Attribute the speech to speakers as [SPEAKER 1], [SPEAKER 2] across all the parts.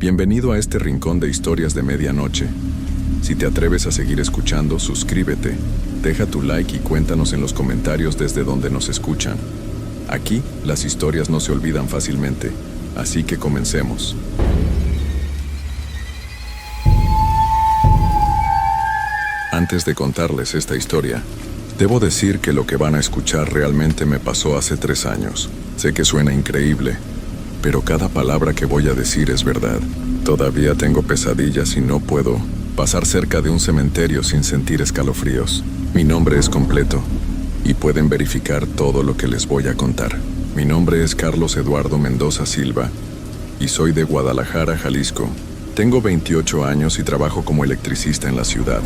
[SPEAKER 1] Bienvenido a este rincón de historias de medianoche. Si te atreves a seguir escuchando, suscríbete, deja tu like y cuéntanos en los comentarios desde donde nos escuchan. Aquí, las historias no se olvidan fácilmente, así que comencemos. Antes de contarles esta historia, debo decir que lo que van a escuchar realmente me pasó hace 3 años. Sé que suena increíble, pero cada palabra que voy a decir es verdad. Todavía tengo pesadillas y no puedo pasar cerca de un cementerio sin sentir escalofríos. Mi nombre es completo y pueden verificar todo lo que les voy a contar. Mi nombre es Carlos Eduardo Mendoza Silva y soy de Guadalajara, Jalisco. Tengo 28 años y trabajo como electricista en la ciudad.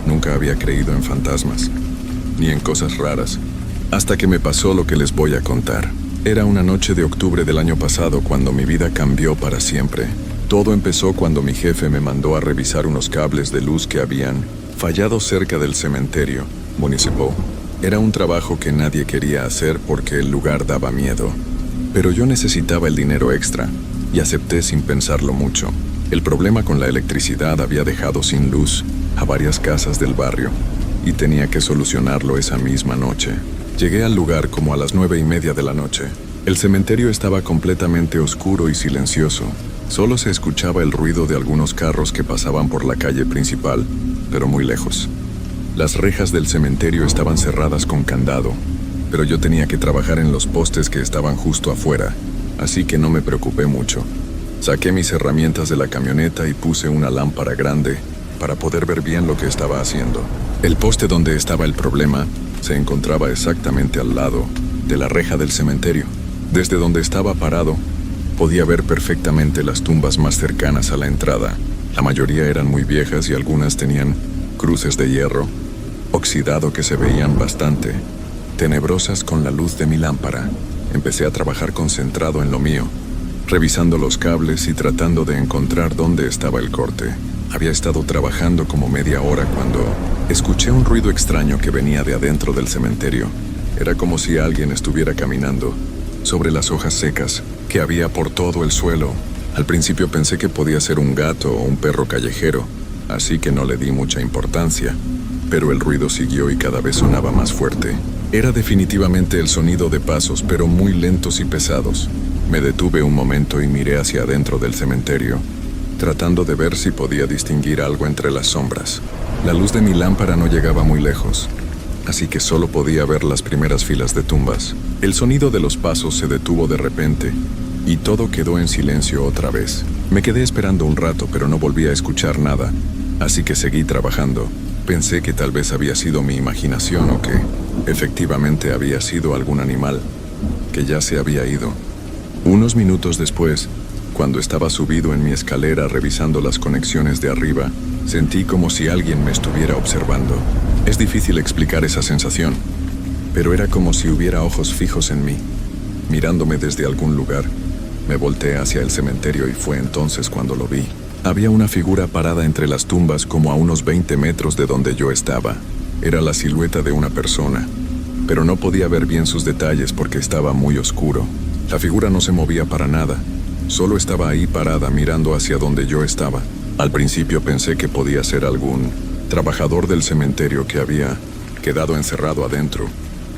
[SPEAKER 1] Nunca había creído en fantasmas, ni en cosas raras, hasta que me pasó lo que les voy a contar. Era una noche de octubre del año pasado cuando mi vida cambió para siempre. Todo empezó cuando mi jefe me mandó a revisar unos cables de luz que habían fallado cerca del cementerio municipal. Era un trabajo que nadie quería hacer porque el lugar daba miedo, pero yo necesitaba el dinero extra y acepté sin pensarlo mucho. El problema con la electricidad había dejado sin luz a varias casas del barrio y tenía que solucionarlo esa misma noche. Llegué al lugar como a las 9:30 de la noche. El cementerio estaba completamente oscuro y silencioso. Solo se escuchaba el ruido de algunos carros que pasaban por la calle principal, pero muy lejos. Las rejas del cementerio estaban cerradas con candado, pero yo tenía que trabajar en los postes que estaban justo afuera, así que no me preocupé mucho. Saqué mis herramientas de la camioneta y puse una lámpara grande para poder ver bien lo que estaba haciendo. El poste donde estaba el problema se encontraba exactamente al lado de la reja del cementerio. Desde donde estaba parado, podía ver perfectamente las tumbas más cercanas a la entrada. La mayoría eran muy viejas y algunas tenían cruces de hierro oxidado que se veían bastante tenebrosas con la luz de mi lámpara. Empecé a trabajar concentrado en lo mío, revisando los cables y tratando de encontrar dónde estaba el corte. Había estado trabajando como media hora cuando escuché un ruido extraño que venía de adentro del cementerio. Era como si alguien estuviera caminando sobre las hojas secas que había por todo el suelo. Al principio pensé que podía ser un gato o un perro callejero, así que no le di mucha importancia. Pero el ruido siguió y cada vez sonaba más fuerte. Era definitivamente el sonido de pasos, pero muy lentos y pesados. Me detuve un momento y miré hacia adentro del cementerio, tratando de ver si podía distinguir algo entre las sombras. La luz de mi lámpara no llegaba muy lejos, así que solo podía ver las primeras filas de tumbas. El sonido de los pasos se detuvo de repente, y todo quedó en silencio otra vez. Me quedé esperando un rato, pero no volví a escuchar nada, así que seguí trabajando. Pensé que tal vez había sido mi imaginación o que efectivamente había sido algún animal que ya se había ido. Unos minutos después, cuando estaba subido en mi escalera revisando las conexiones de arriba, sentí como si alguien me estuviera observando. Es difícil explicar esa sensación, pero era como si hubiera ojos fijos en mí, mirándome desde algún lugar. Me volteé hacia el cementerio y fue entonces cuando lo vi. Había una figura parada entre las tumbas como a unos 20 metros de donde yo estaba. Era la silueta de una persona, pero no podía ver bien sus detalles porque estaba muy oscuro. La figura no se movía para nada. Solo estaba ahí parada mirando hacia donde yo estaba. Al principio pensé que podía ser algún trabajador del cementerio que había quedado encerrado adentro,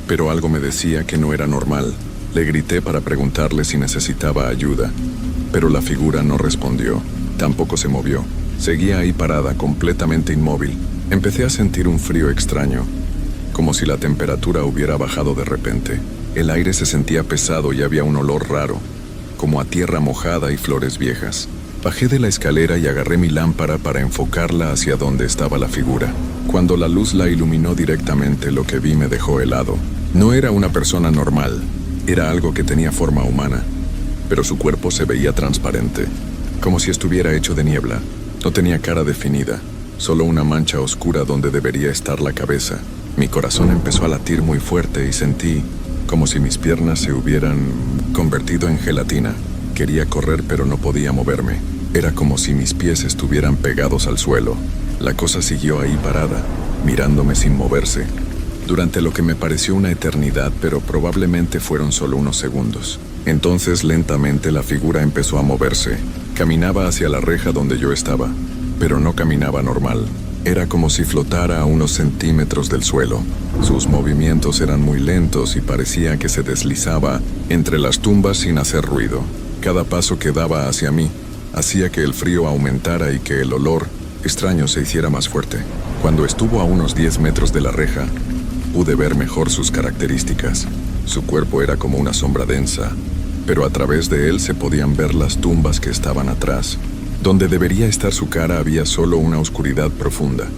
[SPEAKER 1] pero algo me decía que no era normal. Le grité para preguntarle si necesitaba ayuda, pero la figura no respondió. Tampoco se movió. Seguía ahí parada, completamente inmóvil. Empecé a sentir un frío extraño, como si la temperatura hubiera bajado de repente. El aire se sentía pesado y había un olor raro, como a tierra mojada y flores viejas. Bajé de la escalera y agarré mi lámpara para enfocarla hacia donde estaba la figura. Cuando la luz la iluminó directamente, lo que vi me dejó helado. No era una persona normal, era algo que tenía forma humana, pero su cuerpo se veía transparente, como si estuviera hecho de niebla. No tenía cara definida, solo una mancha oscura donde debería estar la cabeza. Mi corazón empezó a latir muy fuerte y sentí como si mis piernas se hubieran convertido en gelatina. Quería correr, pero no podía moverme. Era como si mis pies estuvieran pegados al suelo. La cosa siguió ahí parada, mirándome sin moverse, durante lo que me pareció una eternidad, pero probablemente fueron solo unos segundos. Entonces, lentamente, la figura empezó a moverse. Caminaba hacia la reja donde yo estaba, pero no caminaba normal. Era como si flotara a unos centímetros del suelo. Sus movimientos eran muy lentos y parecía que se deslizaba entre las tumbas sin hacer ruido. Cada paso que daba hacia mí hacía que el frío aumentara y que el olor extraño se hiciera más fuerte. Cuando estuvo a unos 10 metros de la reja, pude ver mejor sus características. Su cuerpo era como una sombra densa, pero a través de él se podían ver las tumbas que estaban atrás. Donde debería estar su cara había solo una oscuridad profunda,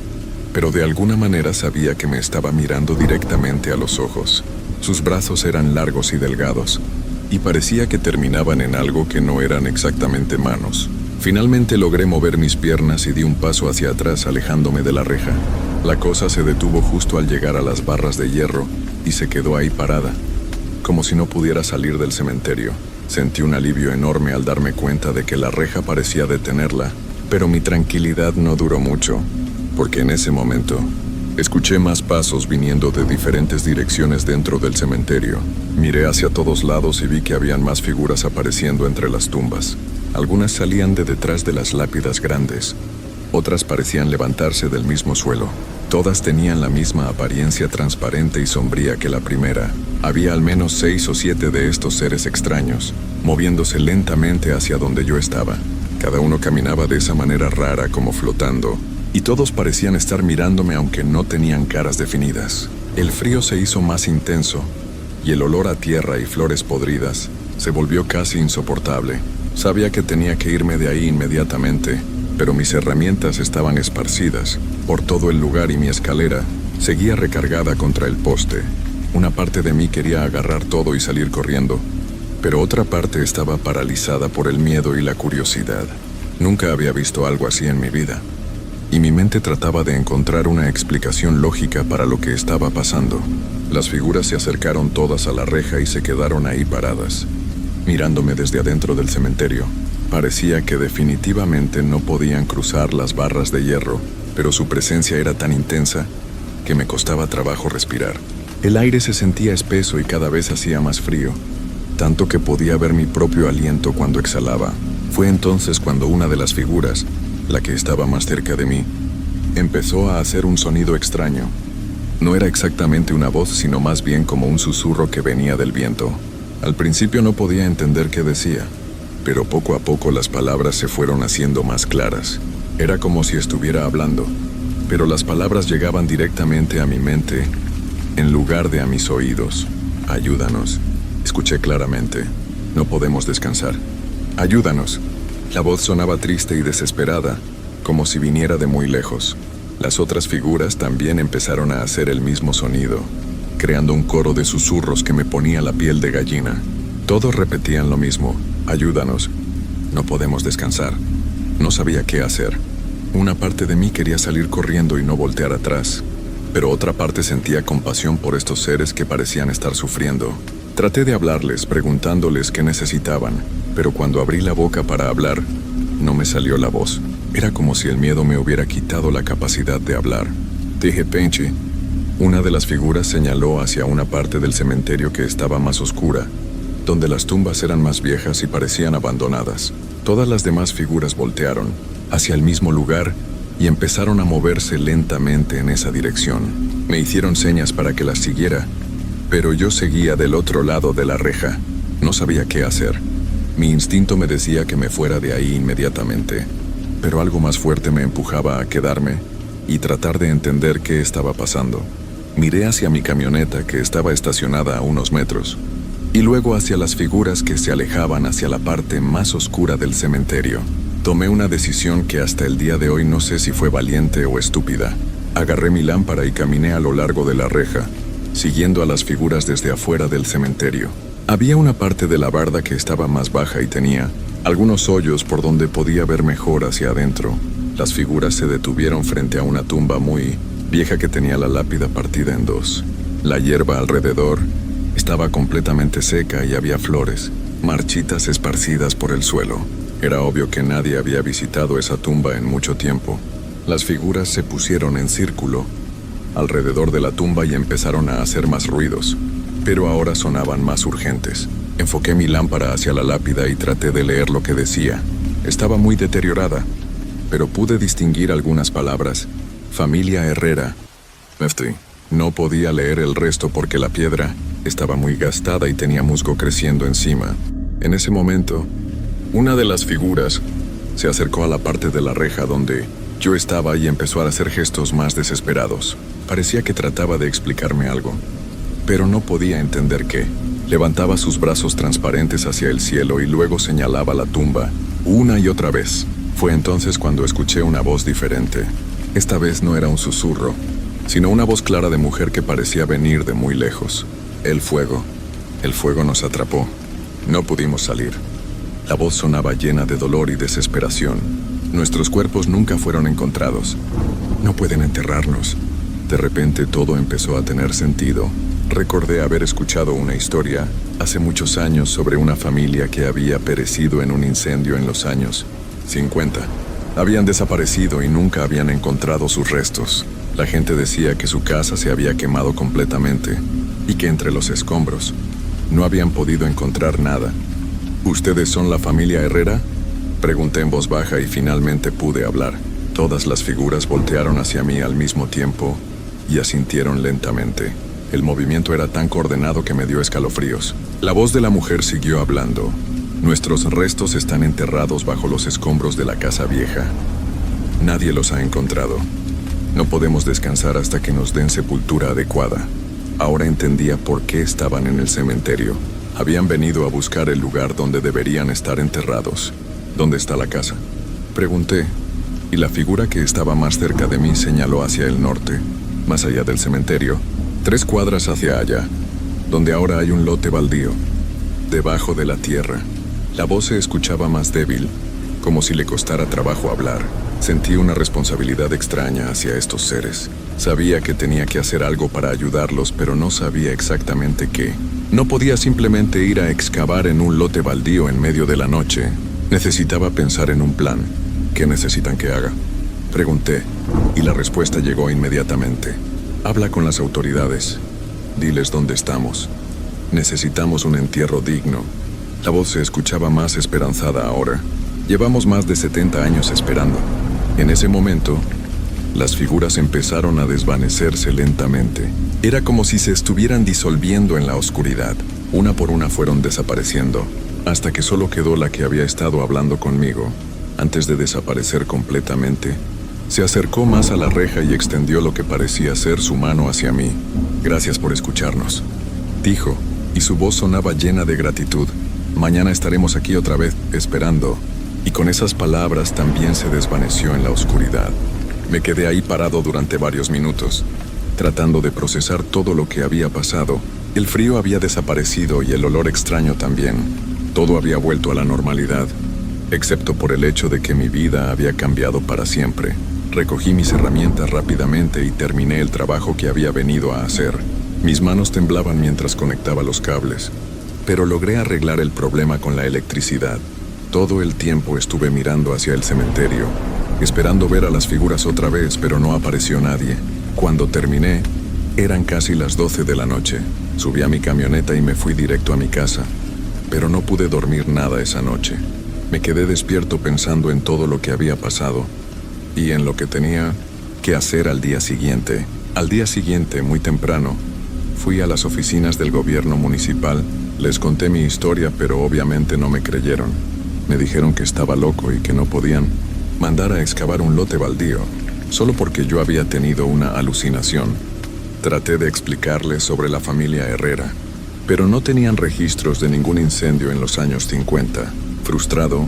[SPEAKER 1] pero de alguna manera sabía que me estaba mirando directamente a los ojos. Sus brazos eran largos y delgados, y parecía que terminaban en algo que no eran exactamente manos. Finalmente logré mover mis piernas y di un paso hacia atrás alejándome de la reja. La cosa se detuvo justo al llegar a las barras de hierro y se quedó ahí parada, como si no pudiera salir del cementerio. Sentí un alivio enorme al darme cuenta de que la reja parecía detenerla, pero mi tranquilidad no duró mucho, porque en ese momento escuché más pasos viniendo de diferentes direcciones dentro del cementerio. Miré hacia todos lados y vi que habían más figuras apareciendo entre las tumbas. Algunas salían de detrás de las lápidas grandes, otras parecían levantarse del mismo suelo. Todas tenían la misma apariencia transparente y sombría que la primera. Había al menos 6 o 7 de estos seres extraños, moviéndose lentamente hacia donde yo estaba. Cada uno caminaba de esa manera rara, como flotando, y todos parecían estar mirándome aunque no tenían caras definidas. El frío se hizo más intenso, y el olor a tierra y flores podridas se volvió casi insoportable. Sabía que tenía que irme de ahí inmediatamente, pero mis herramientas estaban esparcidas por todo el lugar y mi escalera seguía recargada contra el poste. Una parte de mí quería agarrar todo y salir corriendo, pero otra parte estaba paralizada por el miedo y la curiosidad. Nunca había visto algo así en mi vida, y mi mente trataba de encontrar una explicación lógica para lo que estaba pasando. Las figuras se acercaron todas a la reja y se quedaron ahí paradas, mirándome desde adentro del cementerio. Parecía que definitivamente no podían cruzar las barras de hierro, pero su presencia era tan intensa que me costaba trabajo respirar. El aire se sentía espeso y cada vez hacía más frío, tanto que podía ver mi propio aliento cuando exhalaba. Fue entonces cuando una de las figuras, la que estaba más cerca de mí, empezó a hacer un sonido extraño. No era exactamente una voz, sino más bien como un susurro que venía del viento. Al principio no podía entender qué decía, pero poco a poco las palabras se fueron haciendo más claras. Era como si estuviera hablando, pero las palabras llegaban directamente a mi mente en lugar de a mis oídos. Ayúdanos, escuché claramente. No podemos descansar. Ayúdanos. La voz sonaba triste y desesperada, como si viniera de muy lejos. Las otras figuras también empezaron a hacer el mismo sonido, creando un coro de susurros que me ponía la piel de gallina. Todos repetían lo mismo. Ayúdanos. No podemos descansar. No sabía qué hacer. Una parte de mí quería salir corriendo y no voltear atrás, pero otra parte sentía compasión por estos seres que parecían estar sufriendo. Traté de hablarles, preguntándoles qué necesitaban, pero cuando abrí la boca para hablar, no me salió la voz. Era como si el miedo me hubiera quitado la capacidad de hablar. Dije, Penchi. Una de las figuras señaló hacia una parte del cementerio que estaba más oscura, donde las tumbas eran más viejas y parecían abandonadas. Todas las demás figuras voltearon hacia el mismo lugar y empezaron a moverse lentamente en esa dirección. Me hicieron señas para que las siguiera, pero yo seguía del otro lado de la reja. No sabía qué hacer. Mi instinto me decía que me fuera de ahí inmediatamente, pero algo más fuerte me empujaba a quedarme y tratar de entender qué estaba pasando. Miré hacia mi camioneta que estaba estacionada a unos metros, y luego hacia las figuras que se alejaban hacia la parte más oscura del cementerio. Tomé una decisión que hasta el día de hoy no sé si fue valiente o estúpida. Agarré mi lámpara y caminé a lo largo de la reja, siguiendo a las figuras desde afuera del cementerio. Había una parte de la barda que estaba más baja y tenía algunos hoyos por donde podía ver mejor hacia adentro. Las figuras se detuvieron frente a una tumba muy vieja que tenía la lápida partida en dos. La hierba alrededor estaba completamente seca y había flores marchitas esparcidas por el suelo. Era obvio que nadie había visitado esa tumba en mucho tiempo. Las figuras se pusieron en círculo alrededor de la tumba y empezaron a hacer más ruidos, pero ahora sonaban más urgentes. Enfoqué mi lámpara hacia la lápida y traté de leer lo que decía. Estaba muy deteriorada, pero pude distinguir algunas palabras. Familia Herrera. Nefty. No podía leer el resto porque la piedra estaba muy gastada y tenía musgo creciendo encima. En ese momento, una de las figuras se acercó a la parte de la reja donde yo estaba y empezó a hacer gestos más desesperados. Parecía que trataba de explicarme algo, pero no podía entender qué. Levantaba sus brazos transparentes hacia el cielo y luego señalaba la tumba, una y otra vez. Fue entonces cuando escuché una voz diferente. Esta vez no era un susurro, sino una voz clara de mujer que parecía venir de muy lejos. El fuego nos atrapó. No pudimos salir. La voz sonaba llena de dolor y desesperación. Nuestros cuerpos nunca fueron encontrados. No pueden enterrarnos. De repente todo empezó a tener sentido. Recordé haber escuchado una historia hace muchos años sobre una familia que había perecido en un incendio en los años 50. Habían desaparecido y nunca habían encontrado sus restos. La gente decía que su casa se había quemado completamente y que entre los escombros no habían podido encontrar nada. ¿Ustedes son la familia Herrera?, pregunté en voz baja y finalmente pude hablar. Todas las figuras voltearon hacia mí al mismo tiempo y asintieron lentamente. El movimiento era tan coordinado que me dio escalofríos. La voz de la mujer siguió hablando. Nuestros restos están enterrados bajo los escombros de la casa vieja. Nadie los ha encontrado. No podemos descansar hasta que nos den sepultura adecuada. Ahora entendía por qué estaban en el cementerio. Habían venido a buscar el lugar donde deberían estar enterrados. ¿Dónde está la casa?, pregunté, y la figura que estaba más cerca de mí señaló hacia el norte, más allá del cementerio, 3 cuadras hacia allá, donde ahora hay un lote baldío, debajo de la tierra. La voz se escuchaba más débil, como si le costara trabajo hablar. Sentí una responsabilidad extraña hacia estos seres. Sabía que tenía que hacer algo para ayudarlos, pero no sabía exactamente qué. No podía simplemente ir a excavar en un lote baldío en medio de la noche. Necesitaba pensar en un plan. ¿Qué necesitan que haga?, pregunté, y la respuesta llegó inmediatamente. Habla con las autoridades. Diles dónde estamos. Necesitamos un entierro digno. La voz se escuchaba más esperanzada ahora. Llevamos más de 70 años esperando. En ese momento, las figuras empezaron a desvanecerse lentamente. Era como si se estuvieran disolviendo en la oscuridad. Una por una fueron desapareciendo, hasta que solo quedó la que había estado hablando conmigo. Antes de desaparecer completamente, se acercó más a la reja y extendió lo que parecía ser su mano hacia mí. «Gracias por escucharnos», dijo, y su voz sonaba llena de gratitud. «Mañana estaremos aquí otra vez, esperando». Y con esas palabras también se desvaneció en la oscuridad. Me quedé ahí parado durante varios minutos, tratando de procesar todo lo que había pasado. El frío había desaparecido y el olor extraño también. Todo había vuelto a la normalidad, excepto por el hecho de que mi vida había cambiado para siempre. Recogí mis herramientas rápidamente y terminé el trabajo que había venido a hacer. Mis manos temblaban mientras conectaba los cables, pero logré arreglar el problema con la electricidad. Todo el tiempo estuve mirando hacia el cementerio, esperando ver a las figuras otra vez, pero no apareció nadie. Cuando terminé, eran casi las 12 de la noche. Subí a mi camioneta y me fui directo a mi casa, pero no pude dormir nada esa noche. Me quedé despierto pensando en todo lo que había pasado y en lo que tenía que hacer al día siguiente. Al día siguiente, muy temprano, fui a las oficinas del gobierno municipal. Les conté mi historia, pero obviamente no me creyeron. Me dijeron que estaba loco y que no podían mandar a excavar un lote baldío, solo porque yo había tenido una alucinación. Traté de explicarles sobre la familia Herrera, pero no tenían registros de ningún incendio en los años 50. Frustrado,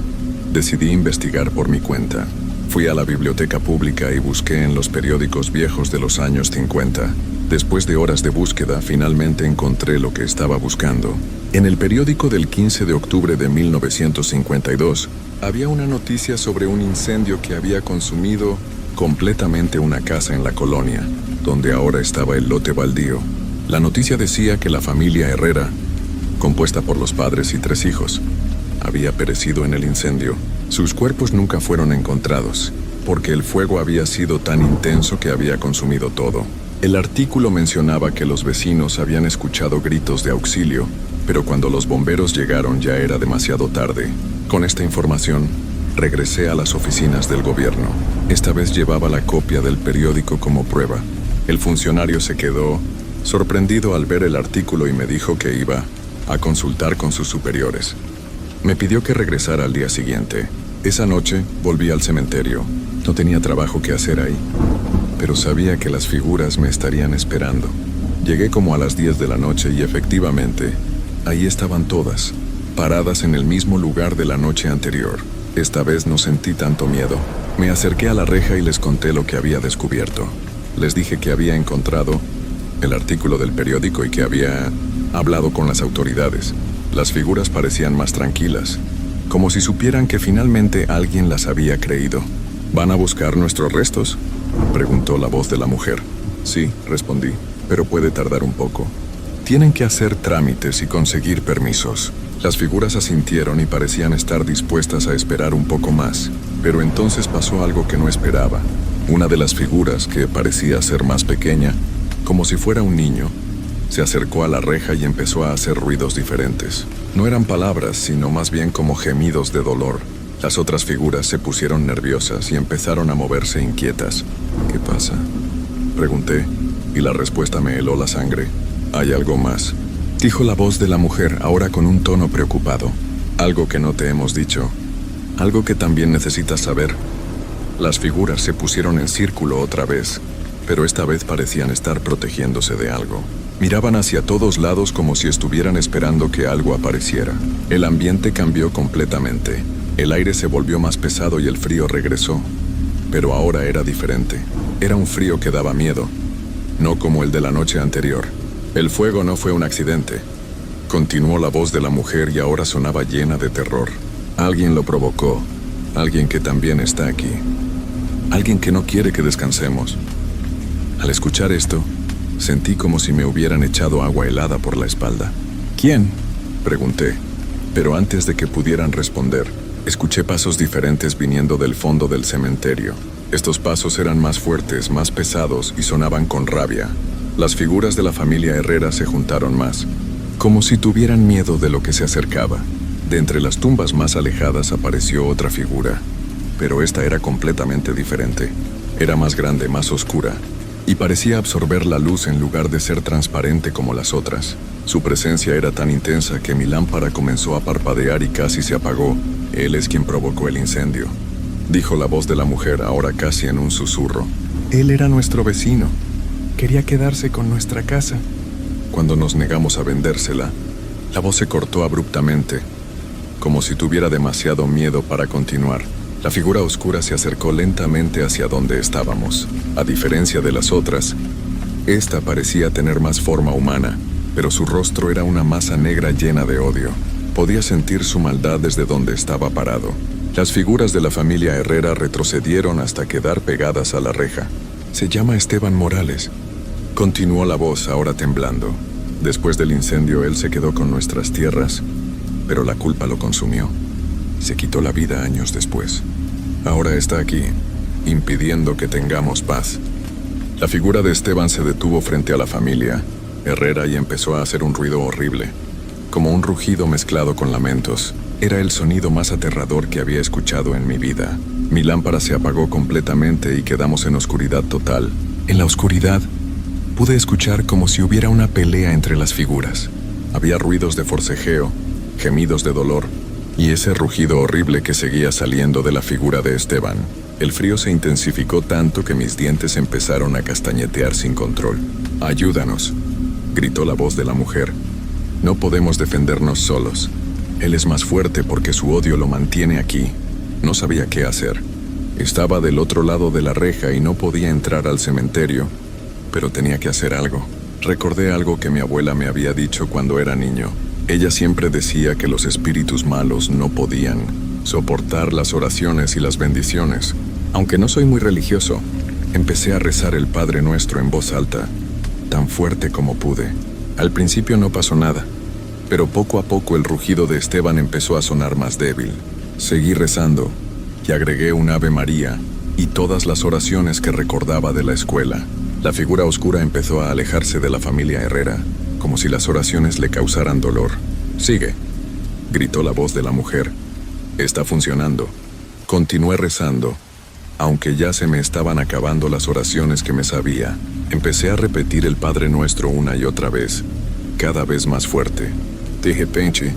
[SPEAKER 1] decidí investigar por mi cuenta. Fui a la biblioteca pública y busqué en los periódicos viejos de los años 50. Después de horas de búsqueda, finalmente encontré lo que estaba buscando. En el periódico del 15 de octubre de 1952, había una noticia sobre un incendio que había consumido completamente una casa en la colonia, donde ahora estaba el lote baldío. La noticia decía que la familia Herrera, compuesta por los padres y 3 hijos, había perecido en el incendio. Sus cuerpos nunca fueron encontrados, porque el fuego había sido tan intenso que había consumido todo. El artículo mencionaba que los vecinos habían escuchado gritos de auxilio, pero cuando los bomberos llegaron ya era demasiado tarde. Con esta información, Regresé a las oficinas del gobierno. Esta vez llevaba la copia del periódico como prueba. El funcionario se quedó sorprendido al ver el artículo y me dijo que iba a consultar con sus superiores. Me pidió que regresara al día siguiente. Esa noche volví al cementerio. No tenía trabajo que hacer ahí, pero sabía que las figuras me estarían esperando. Llegué como a las 10 de la noche y efectivamente, ahí estaban todas, paradas en el mismo lugar de la noche anterior. Esta vez no sentí tanto miedo. Me acerqué a la reja y les conté lo que había descubierto. Les dije que había encontrado el artículo del periódico y que había hablado con las autoridades. Las figuras parecían más tranquilas, como si supieran que finalmente alguien las había creído. ¿Van a buscar nuestros restos?, preguntó la voz de la mujer. Sí, respondí, pero puede tardar un poco. Tienen que hacer trámites y conseguir permisos. Las figuras asintieron y parecían estar dispuestas a esperar un poco más, pero entonces pasó algo que no esperaba. Una de las figuras, que parecía ser más pequeña, como si fuera un niño, se acercó a la reja y empezó a hacer ruidos diferentes. No eran palabras, sino más bien como gemidos de dolor. Las otras figuras se pusieron nerviosas y empezaron a moverse inquietas. ¿Qué pasa?, pregunté, y la respuesta me heló la sangre. «Hay algo más», dijo la voz de la mujer, ahora con un tono preocupado. «Algo que no te hemos dicho. Algo que también necesitas saber». Las figuras se pusieron en círculo otra vez, pero esta vez parecían estar protegiéndose de algo. Miraban hacia todos lados como si estuvieran esperando que algo apareciera. El ambiente cambió completamente. El aire se volvió más pesado y el frío regresó. Pero ahora era diferente. Era un frío que daba miedo, no como el de la noche anterior. «El fuego no fue un accidente», continuó la voz de la mujer y ahora sonaba llena de terror. «Alguien lo provocó. Alguien que también está aquí. Alguien que no quiere que descansemos». Al escuchar esto, sentí como si me hubieran echado agua helada por la espalda. «¿Quién?», pregunté, pero antes de que pudieran responder, escuché pasos diferentes viniendo del fondo del cementerio. Estos pasos eran más fuertes, más pesados y sonaban con rabia. Las figuras de la familia Herrera se juntaron más, como si tuvieran miedo de lo que se acercaba. De entre las tumbas más alejadas apareció otra figura, pero esta era completamente diferente. Era más grande, más oscura, y parecía absorber la luz en lugar de ser transparente como las otras. Su presencia era tan intensa que mi lámpara comenzó a parpadear y casi se apagó. «Él es quien provocó el incendio», dijo la voz de la mujer, ahora casi en un susurro. «Él era nuestro vecino. Quería quedarse con nuestra casa». Cuando nos negamos a vendérsela, la voz se cortó abruptamente, como si tuviera demasiado miedo para continuar. La figura oscura se acercó lentamente hacia donde estábamos. A diferencia de las otras, esta parecía tener más forma humana, pero su rostro era una masa negra llena de odio. Podía sentir su maldad desde donde estaba parado. Las figuras de la familia Herrera retrocedieron hasta quedar pegadas a la reja. «Se llama Esteban Morales», continuó la voz, ahora temblando. «Después del incendio él se quedó con nuestras tierras, pero la culpa lo consumió. Se quitó la vida años después. Ahora está aquí, impidiendo que tengamos paz». La figura de Esteban se detuvo frente a la familia Herrera y empezó a hacer un ruido horrible, como un rugido mezclado con lamentos. Era el sonido más aterrador que había escuchado en mi vida. Mi lámpara se apagó completamente y quedamos en oscuridad total. En la oscuridad, pude escuchar como si hubiera una pelea entre las figuras. Había ruidos de forcejeo, gemidos de dolor, y ese rugido horrible que seguía saliendo de la figura de Esteban. El frío se intensificó tanto que mis dientes empezaron a castañetear sin control. «Ayúdanos», gritó la voz de la mujer. «No podemos defendernos solos. Él es más fuerte porque su odio lo mantiene aquí». No sabía qué hacer. Estaba del otro lado de la reja y no podía entrar al cementerio, pero tenía que hacer algo. Recordé algo que mi abuela me había dicho cuando era niño. Ella siempre decía que los espíritus malos no podían soportar las oraciones y las bendiciones. Aunque no soy muy religioso, empecé a rezar el Padre Nuestro en voz alta, tan fuerte como pude. Al principio no pasó nada, pero poco a poco el rugido de Esteban empezó a sonar más débil. Seguí rezando y agregué un Ave María y todas las oraciones que recordaba de la escuela. La figura oscura empezó a alejarse de la familia Herrera, como si las oraciones le causaran dolor. «Sigue», gritó la voz de la mujer. «Está funcionando». Continué rezando. Aunque ya se me estaban acabando las oraciones que me sabía, empecé a repetir el Padre Nuestro una y otra vez, cada vez más fuerte. De repente,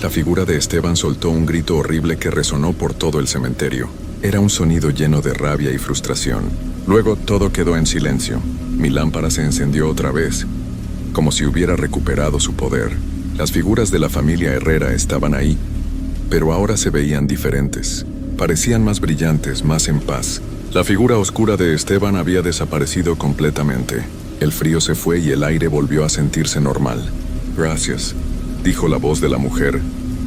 [SPEAKER 1] la figura de Esteban soltó un grito horrible que resonó por todo el cementerio. Era un sonido lleno de rabia y frustración. Luego todo quedó en silencio. Mi lámpara se encendió otra vez, como si hubiera recuperado su poder. Las figuras de la familia Herrera estaban ahí, pero ahora se veían diferentes. Parecían más brillantes, más en paz. La figura oscura de Esteban había desaparecido completamente. El frío se fue y el aire volvió a sentirse normal. Gracias, dijo la voz de la mujer,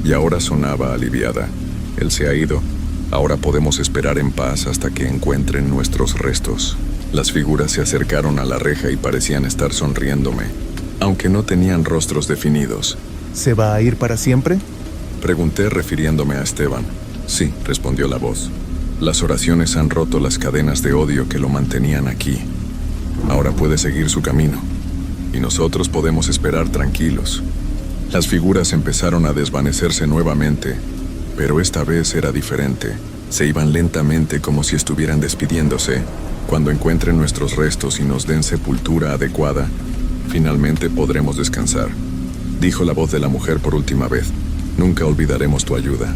[SPEAKER 1] y ahora sonaba aliviada. Él se ha ido. Ahora podemos esperar en paz hasta que encuentren nuestros restos. Las figuras se acercaron a la reja y parecían estar sonriéndome, aunque no tenían rostros definidos.
[SPEAKER 2] ¿Se va a ir para siempre?
[SPEAKER 1] Pregunté refiriéndome a Esteban. Sí, respondió la voz. Las oraciones han roto las cadenas de odio que lo mantenían aquí. Ahora puede seguir su camino, y nosotros podemos esperar tranquilos. Las figuras empezaron a desvanecerse nuevamente, pero esta vez era diferente. Se iban lentamente como si estuvieran despidiéndose. Cuando encuentren nuestros restos y nos den sepultura adecuada, finalmente podremos descansar. Dijo la voz de la mujer por última vez. Nunca olvidaremos tu ayuda.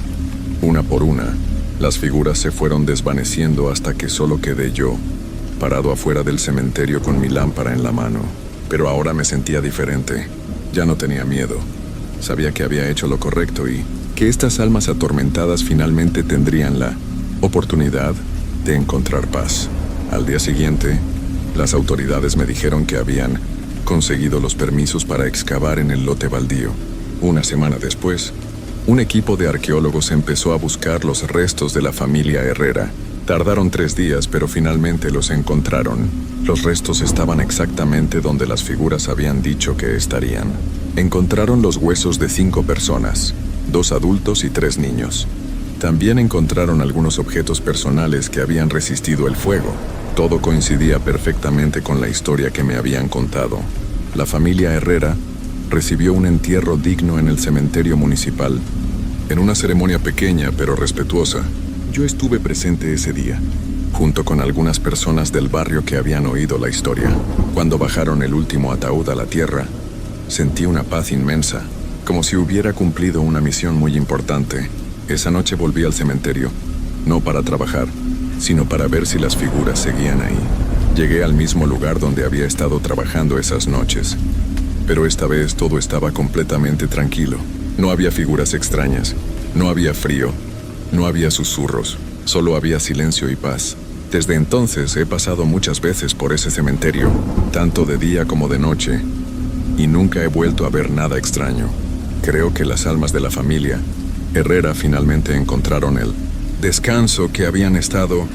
[SPEAKER 1] Una por una, las figuras se fueron desvaneciendo hasta que solo quedé yo, parado afuera del cementerio con mi lámpara en la mano. Pero ahora me sentía diferente. Ya no tenía miedo. Sabía que había hecho lo correcto y que estas almas atormentadas finalmente tendrían la oportunidad de encontrar paz. Al día siguiente, las autoridades me dijeron que habían conseguido los permisos para excavar en el lote baldío. Una semana después, un equipo de arqueólogos empezó a buscar los restos de la familia Herrera. Tardaron 3 días, pero finalmente los encontraron. Los restos estaban exactamente donde las figuras habían dicho que estarían. Encontraron los huesos de 5 personas, 2 adultos y 3 niños. También encontraron algunos objetos personales que habían resistido el fuego. Todo coincidía perfectamente con la historia que me habían contado. La familia Herrera recibió un entierro digno en el cementerio municipal, en una ceremonia pequeña pero respetuosa. Yo estuve presente ese día, junto con algunas personas del barrio que habían oído la historia. Cuando bajaron el último ataúd a la tierra, sentí una paz inmensa, como si hubiera cumplido una misión muy importante. Esa noche volví al cementerio, no para trabajar, sino para ver si las figuras seguían ahí. Llegué al mismo lugar donde había estado trabajando esas noches, pero esta vez todo estaba completamente tranquilo. No había figuras extrañas, no había frío, no había susurros, solo había silencio y paz. Desde entonces he pasado muchas veces por ese cementerio, tanto de día como de noche, y nunca he vuelto a ver nada extraño. Creo que las almas de la familia Herrera finalmente encontraron el descanso que habían estado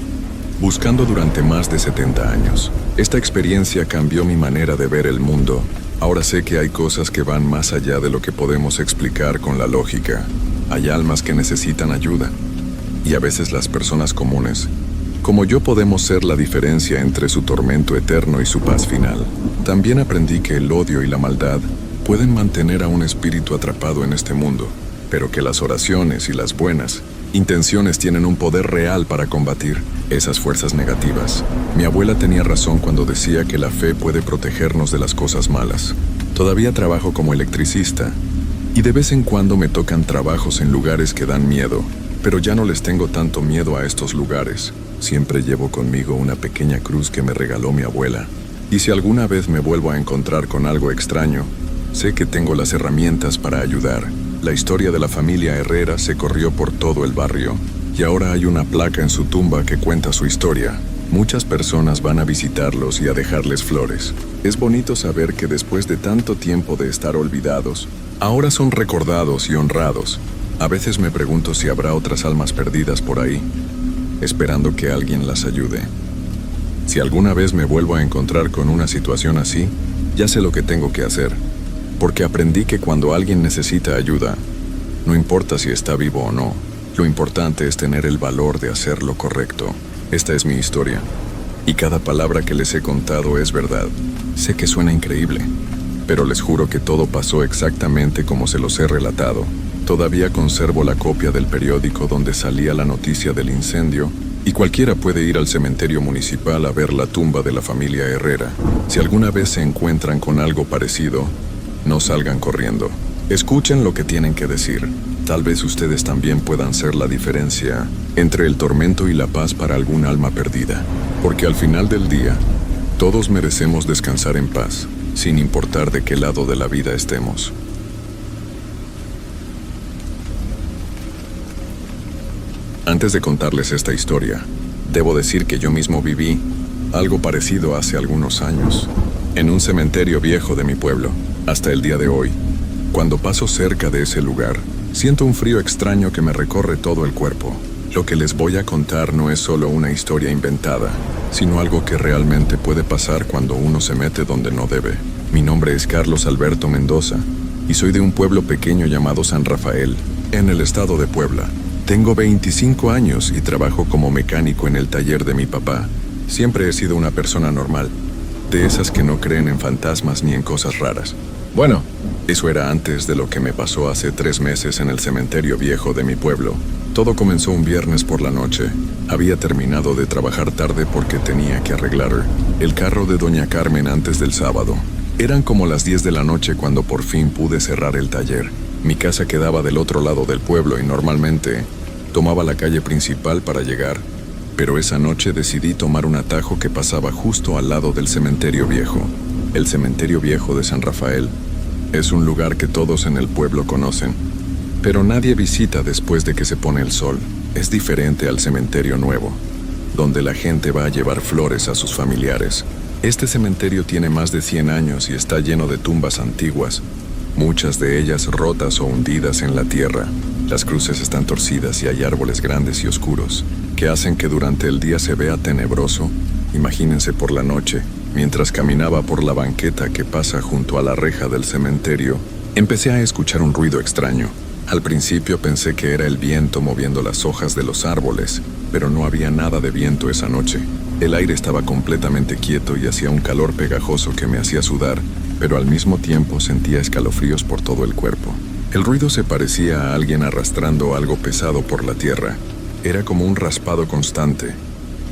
[SPEAKER 1] buscando durante más de 70 años. Esta experiencia cambió mi manera de ver el mundo. Ahora sé que hay cosas que van más allá de lo que podemos explicar con la lógica. Hay almas que necesitan ayuda, y a veces las personas comunes, como yo, podemos ser la diferencia entre su tormento eterno y su paz final. También aprendí que el odio y la maldad pueden mantener a un espíritu atrapado en este mundo, pero que las oraciones y las buenas intenciones tienen un poder real para combatir esas fuerzas negativas. Mi abuela tenía razón cuando decía que la fe puede protegernos de las cosas malas. Todavía trabajo como electricista, y de vez en cuando me tocan trabajos en lugares que dan miedo, pero ya no les tengo tanto miedo a estos lugares. Siempre llevo conmigo una pequeña cruz que me regaló mi abuela, y si alguna vez me vuelvo a encontrar con algo extraño, sé que tengo las herramientas para ayudar. La historia de la familia Herrera se corrió por todo el barrio, y ahora hay una placa en su tumba que cuenta su historia. Muchas personas van a visitarlos y a dejarles flores. Es bonito saber que después de tanto tiempo de estar olvidados, ahora son recordados y honrados. A veces me pregunto si habrá otras almas perdidas por ahí, esperando que alguien las ayude. Si alguna vez me vuelvo a encontrar con una situación así, ya sé lo que tengo que hacer, porque aprendí que cuando alguien necesita ayuda, no importa si está vivo o no, lo importante es tener el valor de hacer lo correcto. Esta es mi historia, y cada palabra que les he contado es verdad. Sé que suena increíble, pero les juro que todo pasó exactamente como se los he relatado. Todavía conservo la copia del periódico donde salía la noticia del incendio y cualquiera puede ir al cementerio municipal a ver la tumba de la familia Herrera. Si alguna vez se encuentran con algo parecido, no salgan corriendo. Escuchen lo que tienen que decir. Tal vez ustedes también puedan ser la diferencia entre el tormento y la paz para algún alma perdida. Porque al final del día, todos merecemos descansar en paz, sin importar de qué lado de la vida estemos. Antes de contarles esta historia, debo decir que yo mismo viví algo parecido hace algunos años, en un cementerio viejo de mi pueblo. Hasta el día de hoy, cuando paso cerca de ese lugar, siento un frío extraño que me recorre todo el cuerpo. Lo que les voy a contar no es solo una historia inventada, sino algo que realmente puede pasar cuando uno se mete donde no debe. Mi nombre es Carlos Alberto Mendoza, y soy de un pueblo pequeño llamado San Rafael, en el estado de Puebla. Tengo 25 años y trabajo como mecánico en el taller de mi papá. Siempre he sido una persona normal, de esas que no creen en fantasmas ni en cosas raras. Bueno, eso era antes de lo que me pasó hace 3 meses en el cementerio viejo de mi pueblo. Todo comenzó un viernes por la noche. Había terminado de trabajar tarde porque tenía que arreglar el carro de doña Carmen antes del sábado. Eran como las 10 de la noche cuando por fin pude cerrar el taller. Mi casa quedaba del otro lado del pueblo y normalmente tomaba la calle principal para llegar, pero esa noche decidí tomar un atajo que pasaba justo al lado del cementerio viejo. El cementerio viejo de San Rafael es un lugar que todos en el pueblo conocen, pero nadie visita después de que se pone el sol. Es diferente al cementerio nuevo, donde la gente va a llevar flores a sus familiares. Este cementerio tiene más de 100 años y está lleno de tumbas antiguas, muchas de ellas rotas o hundidas en la tierra. Las cruces están torcidas y hay árboles grandes y oscuros, que hacen que durante el día se vea tenebroso. Imagínense por la noche, mientras caminaba por la banqueta que pasa junto a la reja del cementerio, empecé a escuchar un ruido extraño. Al principio pensé que era el viento moviendo las hojas de los árboles, pero no había nada de viento esa noche. El aire estaba completamente quieto y hacía un calor pegajoso que me hacía sudar, pero al mismo tiempo sentía escalofríos por todo el cuerpo. El ruido se parecía a alguien arrastrando algo pesado por la tierra. Era como un raspado constante,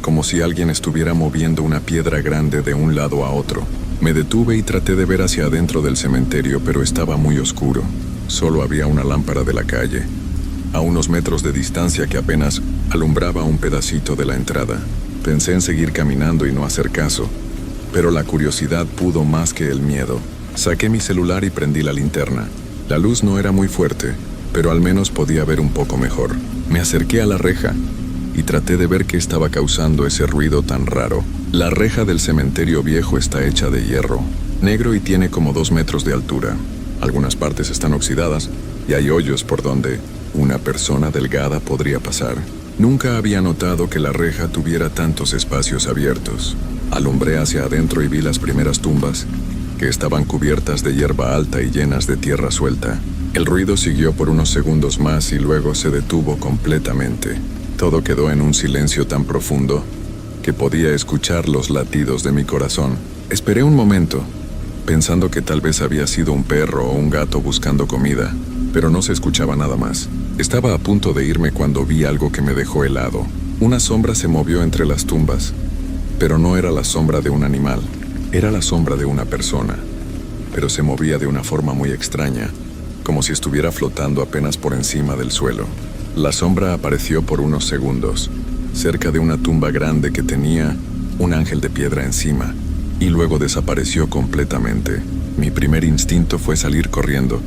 [SPEAKER 1] como si alguien estuviera moviendo una piedra grande de un lado a otro. Me detuve y traté de ver hacia adentro del cementerio, pero estaba muy oscuro. Solo había una lámpara de la calle, a unos metros de distancia que apenas alumbraba un pedacito de la entrada. Pensé en seguir caminando y no hacer caso, pero la curiosidad pudo más que el miedo. Saqué mi celular y prendí la linterna. La luz no era muy fuerte, pero al menos podía ver un poco mejor. Me acerqué a la reja y traté de ver qué estaba causando ese ruido tan raro. La reja del cementerio viejo está hecha de hierro, negro y tiene como 2 metros de altura. Algunas partes están oxidadas y hay hoyos por donde una persona delgada podría pasar. Nunca había notado que la reja tuviera tantos espacios abiertos. Alumbré hacia adentro y vi las primeras tumbas, que estaban cubiertas de hierba alta y llenas de tierra suelta. El ruido siguió por unos segundos más y luego se detuvo completamente. Todo quedó en un silencio tan profundo que podía escuchar los latidos de mi corazón. Esperé un momento, pensando que tal vez había sido un perro o un gato buscando comida, pero no se escuchaba nada más. Estaba a punto de irme cuando vi algo que me dejó helado. Una sombra se movió entre las tumbas, pero no era la sombra de un animal, era la sombra de una persona, pero se movía de una forma muy extraña, como si estuviera flotando apenas por encima del suelo. La sombra apareció por unos segundos, cerca de una tumba grande que tenía un ángel de piedra encima, y luego desapareció completamente. Mi primer instinto fue salir corriendo,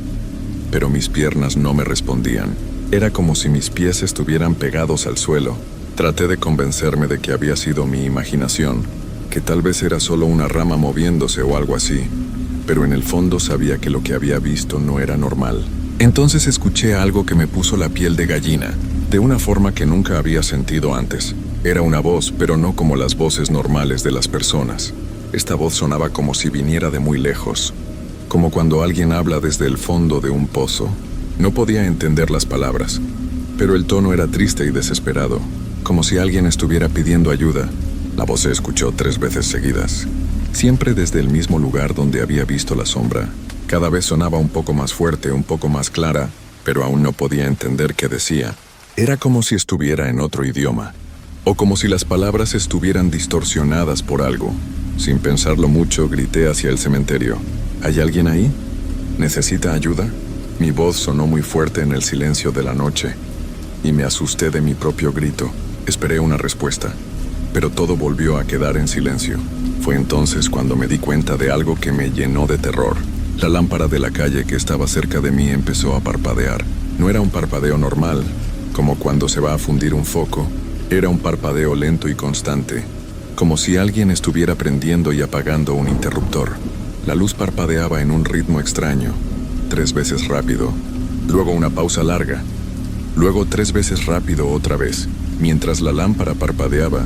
[SPEAKER 1] pero mis piernas no me respondían. Era como si mis pies estuvieran pegados al suelo. Traté de convencerme de que había sido mi imaginación, que tal vez era solo una rama moviéndose o algo así, pero en el fondo sabía que lo que había visto no era normal. Entonces escuché algo que me puso la piel de gallina, de una forma que nunca había sentido antes. Era una voz, pero no como las voces normales de las personas. Esta voz sonaba como si viniera de muy lejos, como cuando alguien habla desde el fondo de un pozo. No podía entender las palabras, pero el tono era triste y desesperado, como si alguien estuviera pidiendo ayuda. La voz se escuchó 3 veces seguidas, siempre desde el mismo lugar donde había visto la sombra. Cada vez sonaba un poco más fuerte, un poco más clara, pero aún no podía entender qué decía. Era como si estuviera en otro idioma, o como si las palabras estuvieran distorsionadas por algo. Sin pensarlo mucho, grité hacia el cementerio. ¿Hay alguien ahí? ¿Necesita ayuda? Mi voz sonó muy fuerte en el silencio de la noche, y me asusté de mi propio grito. Esperé una respuesta, pero todo volvió a quedar en silencio. Fue entonces cuando me di cuenta de algo que me llenó de terror. La lámpara de la calle que estaba cerca de mí empezó a parpadear. No era un parpadeo normal, como cuando se va a fundir un foco. Era un parpadeo lento y constante, como si alguien estuviera prendiendo y apagando un interruptor. La luz parpadeaba en un ritmo extraño, 3 veces rápido, luego una pausa larga, luego 3 veces rápido otra vez. Mientras la lámpara parpadeaba,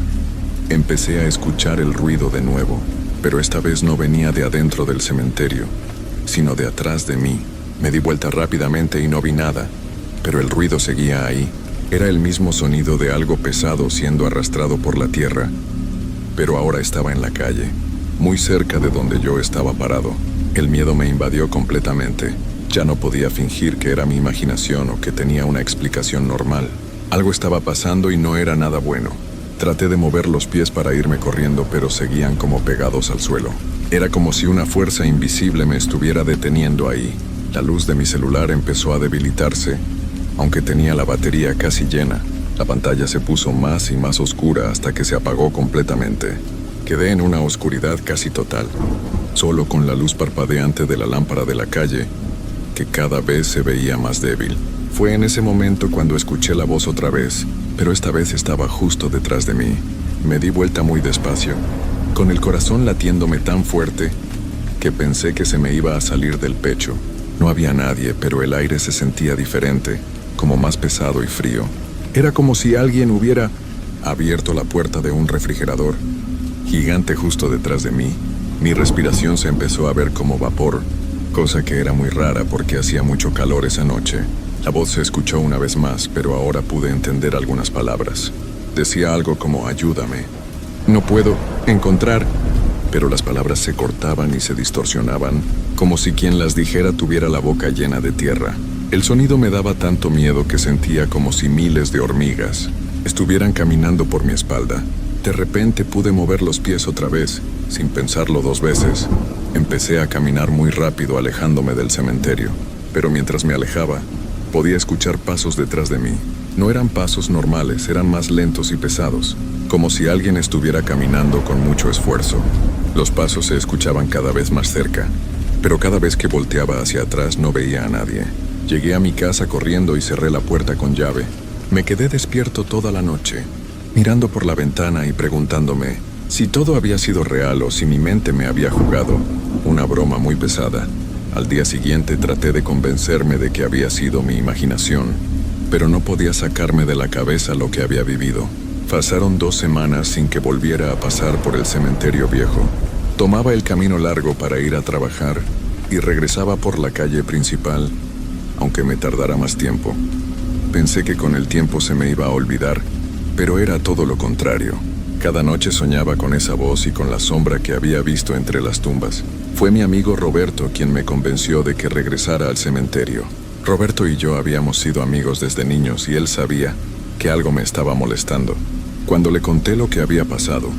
[SPEAKER 1] empecé a escuchar el ruido de nuevo, pero esta vez no venía de adentro del cementerio, sino de atrás de mí. Me di vuelta rápidamente y no vi nada, pero el ruido seguía ahí. Era el mismo sonido de algo pesado siendo arrastrado por la tierra, pero ahora estaba en la calle, muy cerca de donde yo estaba parado. El miedo me invadió completamente. Ya no podía fingir que era mi imaginación o que tenía una explicación normal. Algo estaba pasando y no era nada bueno. Traté de mover los pies para irme corriendo, pero seguían como pegados al suelo. Era como si una fuerza invisible me estuviera deteniendo ahí. La luz de mi celular empezó a debilitarse, aunque tenía la batería casi llena. La pantalla se puso más y más oscura hasta que se apagó completamente. Quedé en una oscuridad casi total, solo con la luz parpadeante de la lámpara de la calle, que cada vez se veía más débil. Fue en ese momento cuando escuché la voz otra vez, pero esta vez estaba justo detrás de mí. Me di vuelta muy despacio, con el corazón latiéndome tan fuerte que pensé que se me iba a salir del pecho. No había nadie, pero el aire se sentía diferente, como más pesado y frío. Era como si alguien hubiera abierto la puerta de un refrigerador gigante justo detrás de mí. Mi respiración se empezó a ver como vapor, cosa que era muy rara porque hacía mucho calor esa noche. La voz se escuchó una vez más, pero ahora pude entender algunas palabras. Decía algo como ayúdame. No puedo encontrar, pero las palabras se cortaban y se distorsionaban, como si quien las dijera tuviera la boca llena de tierra. El sonido me daba tanto miedo que sentía como si miles de hormigas estuvieran caminando por mi espalda. De repente pude mover los pies otra vez, sin pensarlo 2 veces. Empecé a caminar muy rápido alejándome del cementerio, pero mientras me alejaba, podía escuchar pasos detrás de mí. No eran pasos normales, eran más lentos y pesados, como si alguien estuviera caminando con mucho esfuerzo. Los pasos se escuchaban cada vez más cerca, pero cada vez que volteaba hacia atrás no veía a nadie. Llegué a mi casa corriendo y cerré la puerta con llave. Me quedé despierto toda la noche, mirando por la ventana y preguntándome si todo había sido real o si mi mente me había jugado una broma muy pesada. Al día siguiente traté de convencerme de que había sido mi imaginación, pero no podía sacarme de la cabeza lo que había vivido. Pasaron 2 semanas sin que volviera a pasar por el cementerio viejo. Tomaba el camino largo para ir a trabajar y regresaba por la calle principal, aunque me tardara más tiempo. Pensé que con el tiempo se me iba a olvidar, pero era todo lo contrario. Cada noche soñaba con esa voz y con la sombra que había visto entre las tumbas. Fue mi amigo Roberto quien me convenció de que regresara al cementerio. Roberto y yo habíamos sido amigos desde niños y él sabía que algo me estaba molestando. Cuando le conté lo que había pasado,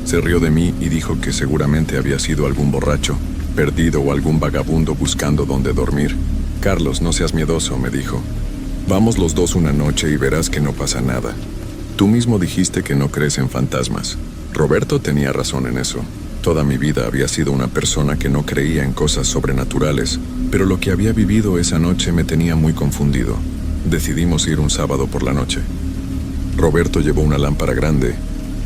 [SPEAKER 1] se rió de mí y dijo que seguramente había sido algún borracho, perdido o algún vagabundo buscando dónde dormir. Carlos, no seas miedoso, me dijo. Vamos los dos una noche y verás que no pasa nada. Tú mismo dijiste que no crees en fantasmas. Roberto tenía razón en eso. Toda mi vida había sido una persona que no creía en cosas sobrenaturales, pero lo que había vivido esa noche me tenía muy confundido. Decidimos ir un sábado por la noche. Roberto llevó una lámpara grande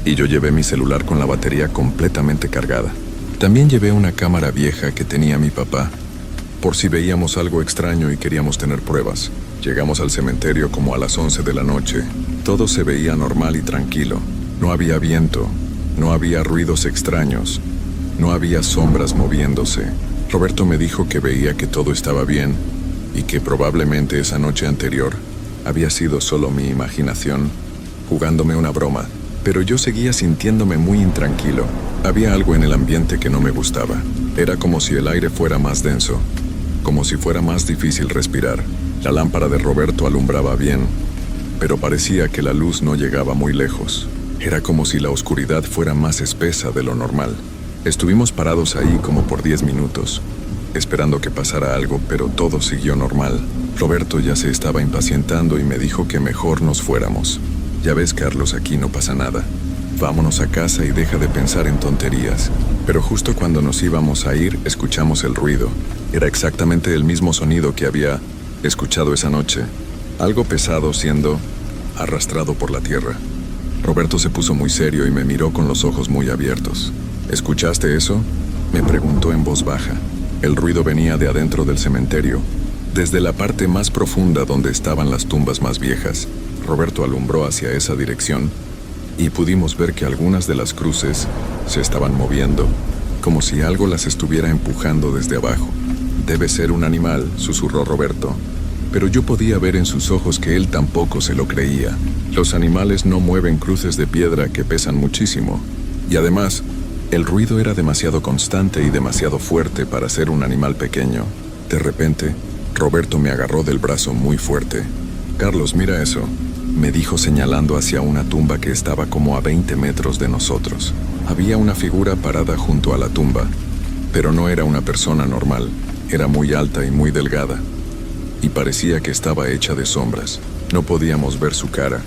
[SPEAKER 1] y yo llevé mi celular con la batería completamente cargada. También llevé una cámara vieja que tenía mi papá, por si veíamos algo extraño y queríamos tener pruebas. Llegamos al cementerio como a las 11 de la noche. Todo se veía normal y tranquilo. No había viento, no había ruidos extraños, no había sombras moviéndose. Roberto me dijo que veía que todo estaba bien y que probablemente esa noche anterior había sido solo mi imaginación, jugándome una broma. Pero yo seguía sintiéndome muy intranquilo. Había algo en el ambiente que no me gustaba. Era como si el aire fuera más denso, como si fuera más difícil respirar. La lámpara de Roberto alumbraba bien, pero parecía que la luz no llegaba muy lejos. Era como si la oscuridad fuera más espesa de lo normal. Estuvimos parados ahí como por 10 minutos, esperando que pasara algo, pero todo siguió normal. Roberto ya se estaba impacientando y me dijo que mejor nos fuéramos. Ya ves, Carlos, aquí no pasa nada. Vámonos a casa y deja de pensar en tonterías. Pero justo cuando nos íbamos a ir, escuchamos el ruido. Era exactamente el mismo sonido que había escuchado esa noche. Algo pesado siendo arrastrado por la tierra. Roberto se puso muy serio y me miró con los ojos muy abiertos. ¿Escuchaste eso?, me preguntó en voz baja. El ruido venía de adentro del cementerio, desde la parte más profunda donde estaban las tumbas más viejas. Roberto alumbró hacia esa dirección y pudimos ver que algunas de las cruces se estaban moviendo, como si algo las estuviera empujando desde abajo. «Debe ser un animal», susurró Roberto, pero yo podía ver en sus ojos que él tampoco se lo creía. Los animales no mueven cruces de piedra que pesan muchísimo, y además, el ruido era demasiado constante y demasiado fuerte para ser un animal pequeño. De repente, Roberto me agarró del brazo muy fuerte. «Carlos, mira eso», me dijo señalando hacia una tumba que estaba como a 20 metros de nosotros. Había una figura parada junto a la tumba, pero no era una persona normal. Era muy alta y muy delgada, y parecía que estaba hecha de sombras. No podíamos ver su cara,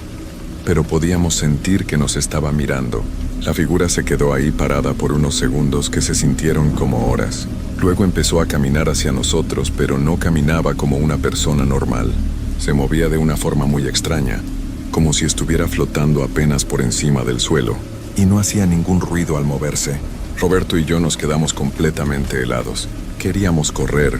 [SPEAKER 1] pero podíamos sentir que nos estaba mirando. La figura se quedó ahí parada por unos segundos que se sintieron como horas. Luego empezó a caminar hacia nosotros, pero no caminaba como una persona normal. Se movía de una forma muy extraña, como si estuviera flotando apenas por encima del suelo, y no hacía ningún ruido al moverse. Roberto y yo nos quedamos completamente helados. Queríamos correr,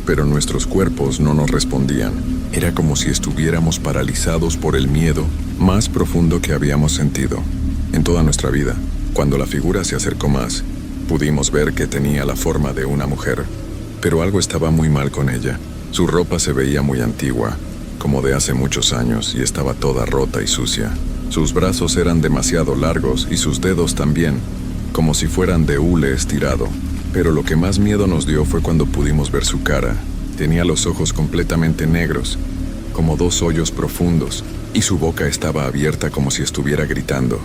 [SPEAKER 1] pero nuestros cuerpos no nos respondían. Era como si estuviéramos paralizados por el miedo más profundo que habíamos sentido en toda nuestra vida. Cuando la figura se acercó más, pudimos ver que tenía la forma de una mujer, pero algo estaba muy mal con ella. Su ropa se veía muy antigua, como de hace muchos años, y estaba toda rota y sucia. Sus brazos eran demasiado largos y sus dedos también, como si fueran de hule estirado. Pero lo que más miedo nos dio fue cuando pudimos ver su cara. Tenía los ojos completamente negros, como 2 hoyos profundos, y su boca estaba abierta como si estuviera gritando,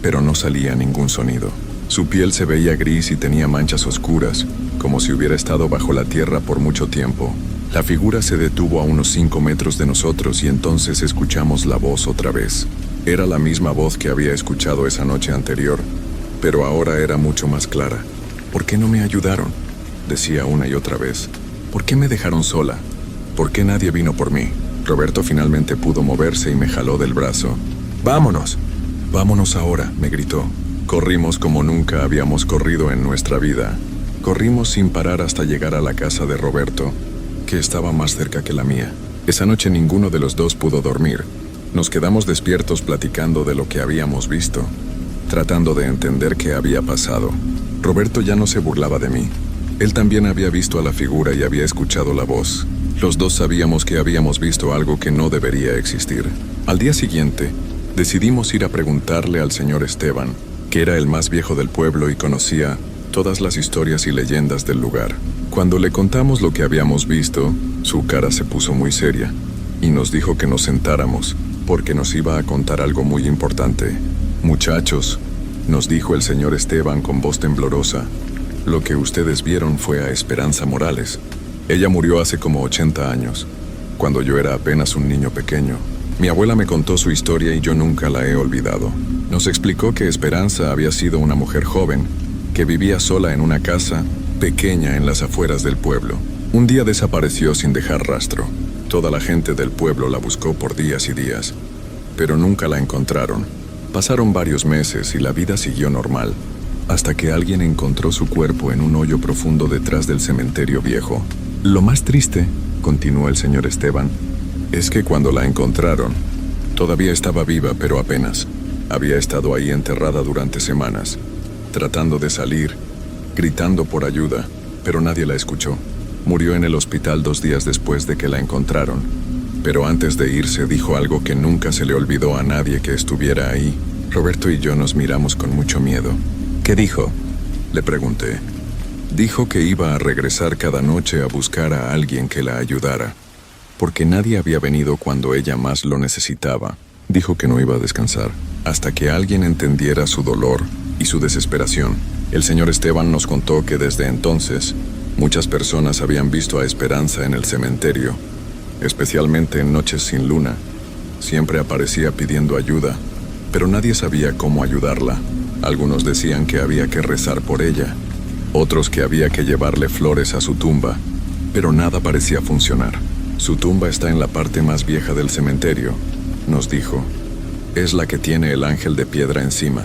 [SPEAKER 1] pero no salía ningún sonido. Su piel se veía gris y tenía manchas oscuras, como si hubiera estado bajo la tierra por mucho tiempo. La figura se detuvo a unos 5 metros de nosotros y entonces escuchamos la voz otra vez. Era la misma voz que había escuchado esa noche anterior, pero ahora era mucho más clara. «¿Por qué no me ayudaron?», decía una y otra vez. «¿Por qué me dejaron sola? ¿Por qué nadie vino por mí?». Roberto finalmente pudo moverse y me jaló del brazo. «¡Vámonos! ¡Vámonos ahora!», me gritó. Corrimos como nunca habíamos corrido en nuestra vida. Corrimos sin parar hasta llegar a la casa de Roberto, que estaba más cerca que la mía. Esa noche ninguno de los dos pudo dormir. Nos quedamos despiertos platicando de lo que habíamos visto, tratando de entender qué había pasado. Roberto ya no se burlaba de mí. Él también había visto a la figura y había escuchado la voz. Los dos sabíamos que habíamos visto algo que no debería existir. Al día siguiente, decidimos ir a preguntarle al señor Esteban, que era el más viejo del pueblo y conocía todas las historias y leyendas del lugar. Cuando le contamos lo que habíamos visto, su cara se puso muy seria y nos dijo que nos sentáramos, porque nos iba a contar algo muy importante. «Muchachos», nos dijo el señor Esteban con voz temblorosa, «lo que ustedes vieron fue a Esperanza Morales. Ella murió hace como 80 años, cuando yo era apenas un niño pequeño. Mi abuela me contó su historia y yo nunca la he olvidado. Nos explicó que Esperanza había sido una mujer joven, que vivía sola en una casa pequeña en las afueras del pueblo. Un día desapareció sin dejar rastro. Toda la gente del pueblo la buscó por días y días, pero nunca la encontraron. Pasaron varios meses y la vida siguió normal, hasta que alguien encontró su cuerpo en un hoyo profundo detrás del cementerio viejo. Lo más triste», continuó el señor Esteban, «es que cuando la encontraron, todavía estaba viva, pero apenas. Había estado ahí enterrada durante semanas, tratando de salir, gritando por ayuda, pero nadie la escuchó. Murió en el hospital 2 días después de que la encontraron, pero antes de irse dijo algo que nunca se le olvidó a nadie que estuviera ahí». Roberto y yo nos miramos con mucho miedo. «¿Qué dijo?», le pregunté. «Dijo que iba a regresar cada noche a buscar a alguien que la ayudara, porque nadie había venido cuando ella más lo necesitaba. Dijo que no iba a descansar hasta que alguien entendiera su dolor y su desesperación. El señor Esteban nos contó que desde entonces muchas personas habían visto a Esperanza en el cementerio, especialmente en noches sin luna. Siempre aparecía pidiendo ayuda, pero nadie sabía cómo ayudarla. Algunos decían que había que rezar por ella, otros que había que llevarle flores a su tumba, pero nada parecía funcionar. Su tumba está en la parte más vieja del cementerio, nos dijo. Es la que tiene el ángel de piedra encima.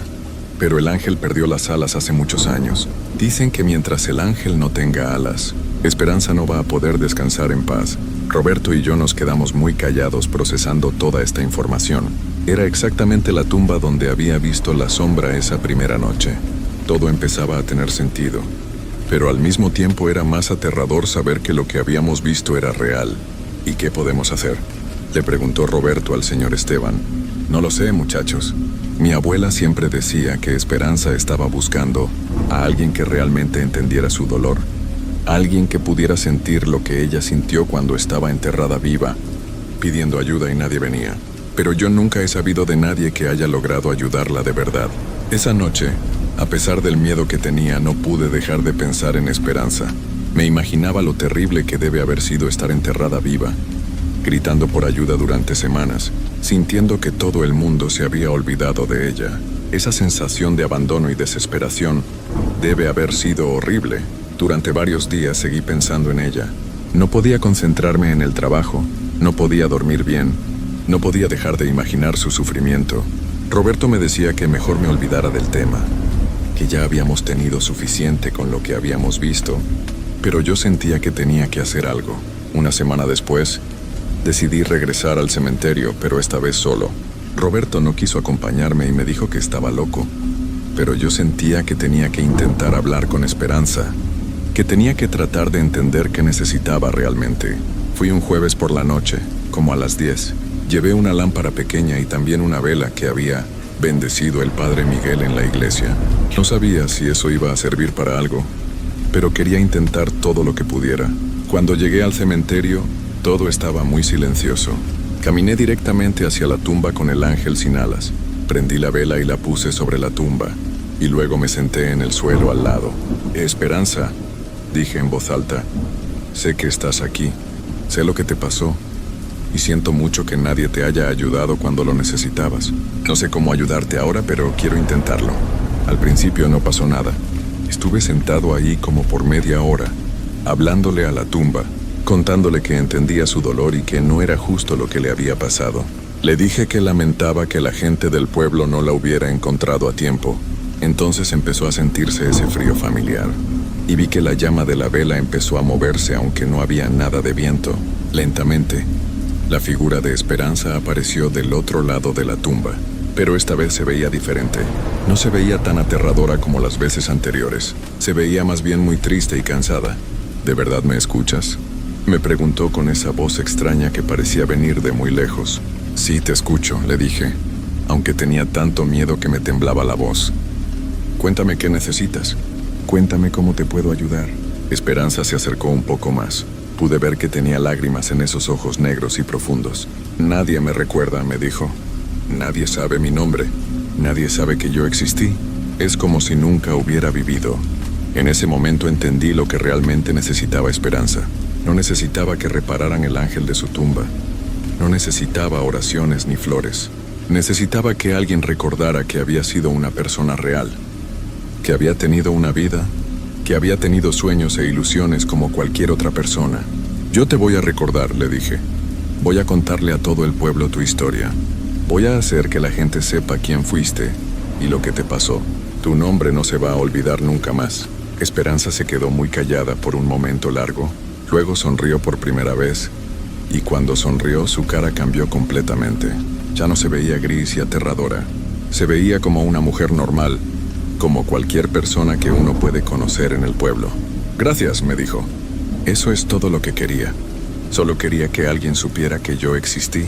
[SPEAKER 1] Pero el ángel perdió las alas hace muchos años. Dicen que mientras el ángel no tenga alas, Esperanza no va a poder descansar en paz. Roberto y yo nos quedamos muy callados procesando toda esta información. Era exactamente la tumba donde había visto la sombra esa primera noche. Todo empezaba a tener sentido, pero al mismo tiempo era más aterrador saber que lo que habíamos visto era real. ¿Y qué podemos hacer?, le preguntó Roberto al señor Esteban. No lo sé, muchachos. Mi abuela siempre decía que Esperanza estaba buscando a alguien que realmente entendiera su dolor, alguien que pudiera sentir lo que ella sintió cuando estaba enterrada viva, pidiendo ayuda y nadie venía. Pero yo nunca he sabido de nadie que haya logrado ayudarla de verdad. Esa noche, a pesar del miedo que tenía, no pude dejar de pensar en Esperanza. Me imaginaba lo terrible que debe haber sido estar enterrada viva, gritando por ayuda durante semanas, sintiendo que todo el mundo se había olvidado de ella. Esa sensación de abandono y desesperación debe haber sido horrible. Durante varios días seguí pensando en ella. No podía concentrarme en el trabajo, no podía dormir bien, no podía dejar de imaginar su sufrimiento. Roberto me decía que mejor me olvidara del tema, que ya habíamos tenido suficiente con lo que habíamos visto, pero yo sentía que tenía que hacer algo. Una semana después, decidí regresar al cementerio, pero esta vez solo. Roberto no quiso acompañarme y me dijo que estaba loco, pero yo sentía que tenía que intentar hablar con Esperanza, que tenía que tratar de entender qué necesitaba realmente. Fui un jueves por la noche, como a las 10. Llevé una lámpara pequeña y también una vela que había bendecido el padre Miguel en la iglesia. No sabía si eso iba a servir para algo, pero quería intentar todo lo que pudiera. Cuando llegué al cementerio, todo estaba muy silencioso. Caminé directamente hacia la tumba con el ángel sin alas. Prendí la vela y la puse sobre la tumba, y luego me senté en el suelo al lado. Esperanza, dije en voz alta, sé que estás aquí, sé lo que te pasó, y siento mucho que nadie te haya ayudado cuando lo necesitabas. No sé cómo ayudarte ahora, pero quiero intentarlo. Al principio no pasó nada. Estuve sentado ahí como por media hora, hablándole a la tumba, contándole que entendía su dolor y que no era justo lo que le había pasado. Le dije que lamentaba que la gente del pueblo no la hubiera encontrado a tiempo. Entonces empezó a sentirse ese frío familiar, y vi que la llama de la vela empezó a moverse aunque no había nada de viento. Lentamente, la figura de Esperanza apareció del otro lado de la tumba, pero esta vez se veía diferente. No se veía tan aterradora como las veces anteriores. Se veía más bien muy triste y cansada. ¿De verdad me escuchas?, me preguntó con esa voz extraña que parecía venir de muy lejos. Sí, te escucho, le dije, aunque tenía tanto miedo que me temblaba la voz. Cuéntame qué necesitas. Cuéntame cómo te puedo ayudar. Esperanza se acercó un poco más. Pude ver que tenía lágrimas en esos ojos negros y profundos. Nadie me recuerda, me dijo. Nadie sabe mi nombre. Nadie sabe que yo existí. Es como si nunca hubiera vivido. En ese momento entendí lo que realmente necesitaba Esperanza. No necesitaba que repararan el ángel de su tumba. No necesitaba oraciones ni flores. Necesitaba que alguien recordara que había sido una persona real, que había tenido una vida, que había tenido sueños e ilusiones como cualquier otra persona. Yo te voy a recordar, le dije. Voy a contarle a todo el pueblo tu historia. Voy a hacer que la gente sepa quién fuiste y lo que te pasó. Tu nombre no se va a olvidar nunca más. Esperanza se quedó muy callada por un momento largo. Luego sonrió por primera vez, y cuando sonrió su cara cambió completamente. Ya no se veía gris y aterradora. Se veía como una mujer normal, como cualquier persona que uno puede conocer en el pueblo. Gracias, me dijo. Eso es todo lo que quería. Solo quería que alguien supiera que yo existí,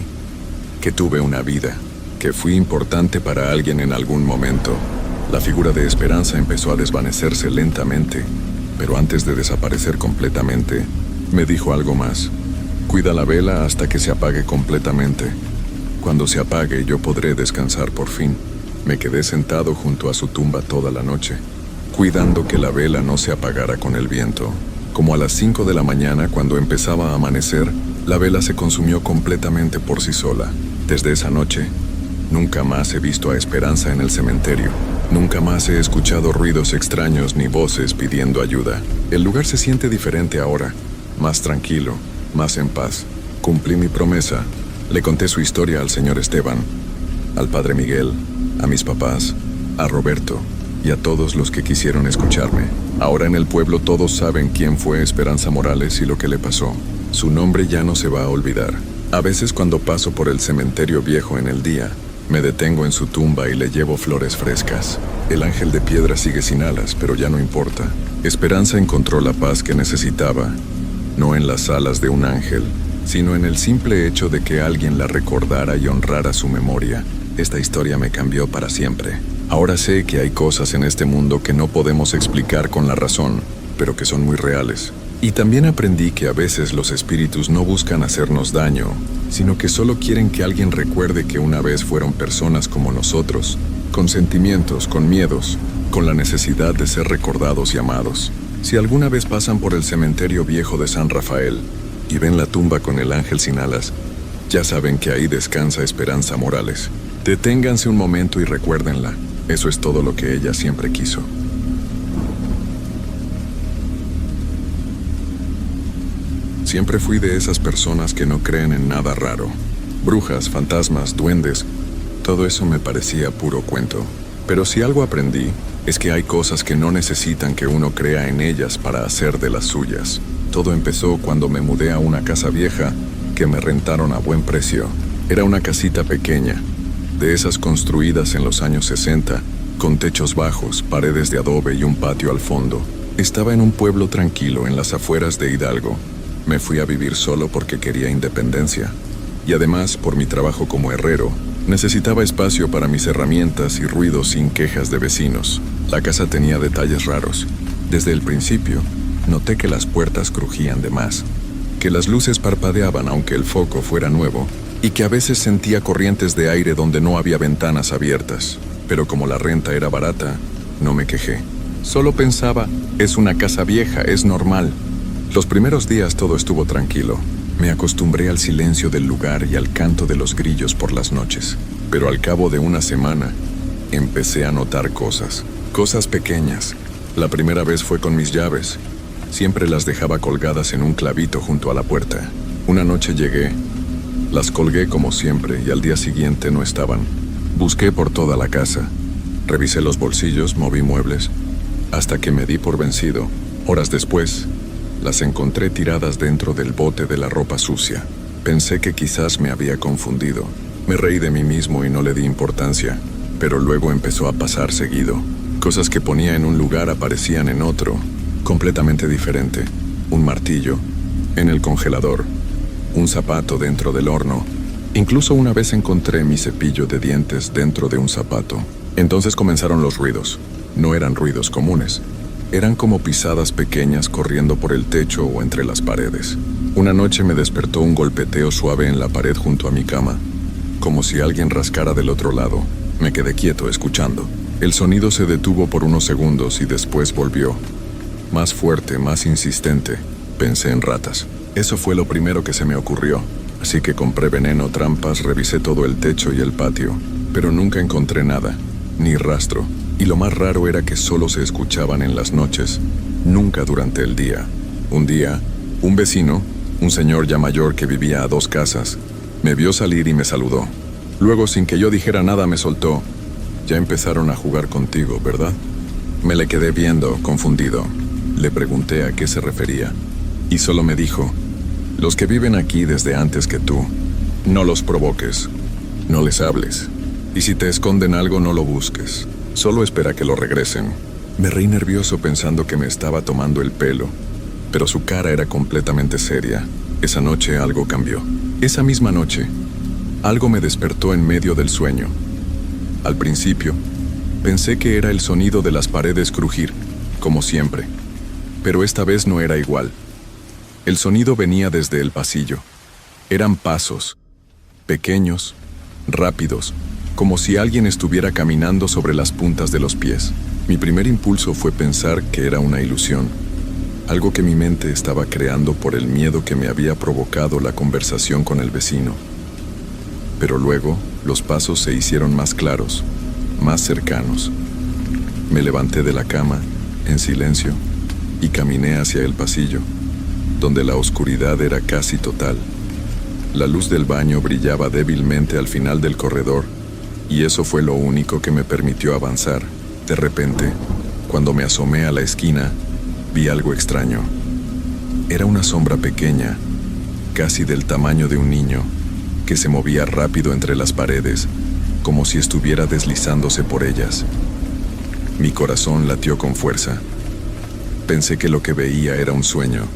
[SPEAKER 1] que tuve una vida, que fui importante para alguien en algún momento. La figura de Esperanza empezó a desvanecerse lentamente, pero antes de desaparecer completamente, me dijo algo más. Cuida la vela hasta que se apague completamente. Cuando se apague, yo podré descansar por fin. Me quedé sentado junto a su tumba toda la noche, cuidando que la vela no se apagara con el viento. Como a las 5 de la mañana, cuando empezaba a amanecer, la vela se consumió completamente por sí sola. Desde esa noche, nunca más he visto a Esperanza en el cementerio. Nunca más he escuchado ruidos extraños ni voces pidiendo ayuda. El lugar se siente diferente ahora, más tranquilo, más en paz. Cumplí mi promesa. Le conté su historia al señor Esteban, al padre Miguel, a mis papás, a Roberto y a todos los que quisieron escucharme. Ahora en el pueblo todos saben quién fue Esperanza Morales y lo que le pasó. Su nombre ya no se va a olvidar. A veces cuando paso por el cementerio viejo en el día, me detengo en su tumba y le llevo flores frescas. El ángel de piedra sigue sin alas, pero ya no importa. Esperanza encontró la paz que necesitaba, no en las alas de un ángel, sino en el simple hecho de que alguien la recordara y honrara su memoria. Esta historia me cambió para siempre. Ahora sé que hay cosas en este mundo que no podemos explicar con la razón, pero que son muy reales. Y también aprendí que a veces los espíritus no buscan hacernos daño, sino que solo quieren que alguien recuerde que una vez fueron personas como nosotros, con sentimientos, con miedos, con la necesidad de ser recordados y amados. Si alguna vez pasan por el cementerio viejo de San Rafael y ven la tumba con el ángel sin alas, ya saben que ahí descansa Esperanza Morales. Deténganse un momento y recuérdenla. Eso es todo lo que ella siempre quiso. Siempre fui de esas personas que no creen en nada raro. Brujas, fantasmas, duendes, todo eso me parecía puro cuento. Pero si algo aprendí, es que hay cosas que no necesitan que uno crea en ellas para hacer de las suyas. Todo empezó cuando me mudé a una casa vieja que me rentaron a buen precio. Era una casita pequeña, de esas construidas en los años 60, con techos bajos, paredes de adobe y un patio al fondo. Estaba en un pueblo tranquilo en las afueras de Hidalgo. Me fui a vivir solo porque quería independencia. Y además, por mi trabajo como herrero, necesitaba espacio para mis herramientas y ruidos sin quejas de vecinos. La casa tenía detalles raros. Desde el principio, noté que las puertas crujían de más, que las luces parpadeaban aunque el foco fuera nuevo, y que a veces sentía corrientes de aire donde no había ventanas abiertas. Pero como la renta era barata, no me quejé. Solo pensaba, es una casa vieja, es normal. Los primeros días todo estuvo tranquilo. Me acostumbré al silencio del lugar y al canto de los grillos por las noches. Pero al cabo de una semana, empecé a notar cosas pequeñas. La primera vez fue con mis llaves. Siempre las dejaba colgadas en un clavito junto a la puerta. Una noche llegué, las colgué como siempre y al día siguiente no estaban. Busqué por toda la casa. Revisé los bolsillos, moví muebles, hasta que me di por vencido. Horas después, las encontré tiradas dentro del bote de la ropa sucia. Pensé que quizás me había confundido. Me reí de mí mismo y no le di importancia, pero luego empezó a pasar seguido. Cosas que ponía en un lugar aparecían en otro, completamente diferente. Un martillo en el congelador, un zapato dentro del horno. Incluso una vez encontré mi cepillo de dientes dentro de un zapato. Entonces comenzaron los ruidos. No eran ruidos comunes. Eran como pisadas pequeñas corriendo por el techo o entre las paredes. Una noche me despertó un golpeteo suave en la pared junto a mi cama, como si alguien rascara del otro lado. Me quedé quieto escuchando. El sonido se detuvo por unos segundos y después volvió. Más fuerte, más insistente. Pensé en ratas. Eso fue lo primero que se me ocurrió. Así que compré veneno, trampas, revisé todo el techo y el patio. Pero nunca encontré nada, ni rastro. Y lo más raro era que solo se escuchaban en las noches, nunca durante el día. Un día, un vecino, un señor ya mayor que vivía a 2 casas, me vio salir y me saludó. Luego, sin que yo dijera nada, me soltó. Ya empezaron a jugar contigo, ¿verdad? Me le quedé viendo, confundido. Le pregunté a qué se refería. Y solo me dijo, los que viven aquí desde antes que tú, no los provoques, no les hables. Y si te esconden algo, no lo busques. Solo espera que lo regresen. Me reí nervioso pensando que me estaba tomando el pelo, pero su cara era completamente seria. Esa noche algo cambió. Esa misma noche, algo me despertó en medio del sueño. Al principio, pensé que era el sonido de las paredes crujir, como siempre. Pero esta vez no era igual. El sonido venía desde el pasillo. Eran pasos, pequeños, rápidos, como si alguien estuviera caminando sobre las puntas de los pies. Mi primer impulso fue pensar que era una ilusión, algo que mi mente estaba creando por el miedo que me había provocado la conversación con el vecino. Pero luego, los pasos se hicieron más claros, más cercanos. Me levanté de la cama, en silencio, y caminé hacia el pasillo, donde la oscuridad era casi total. La luz del baño brillaba débilmente al final del corredor, y eso fue lo único que me permitió avanzar. De repente, cuando me asomé a la esquina, vi algo extraño. Era una sombra pequeña, casi del tamaño de un niño, que se movía rápido entre las paredes, como si estuviera deslizándose por ellas. Mi corazón latió con fuerza. Pensé que lo que veía era un sueño,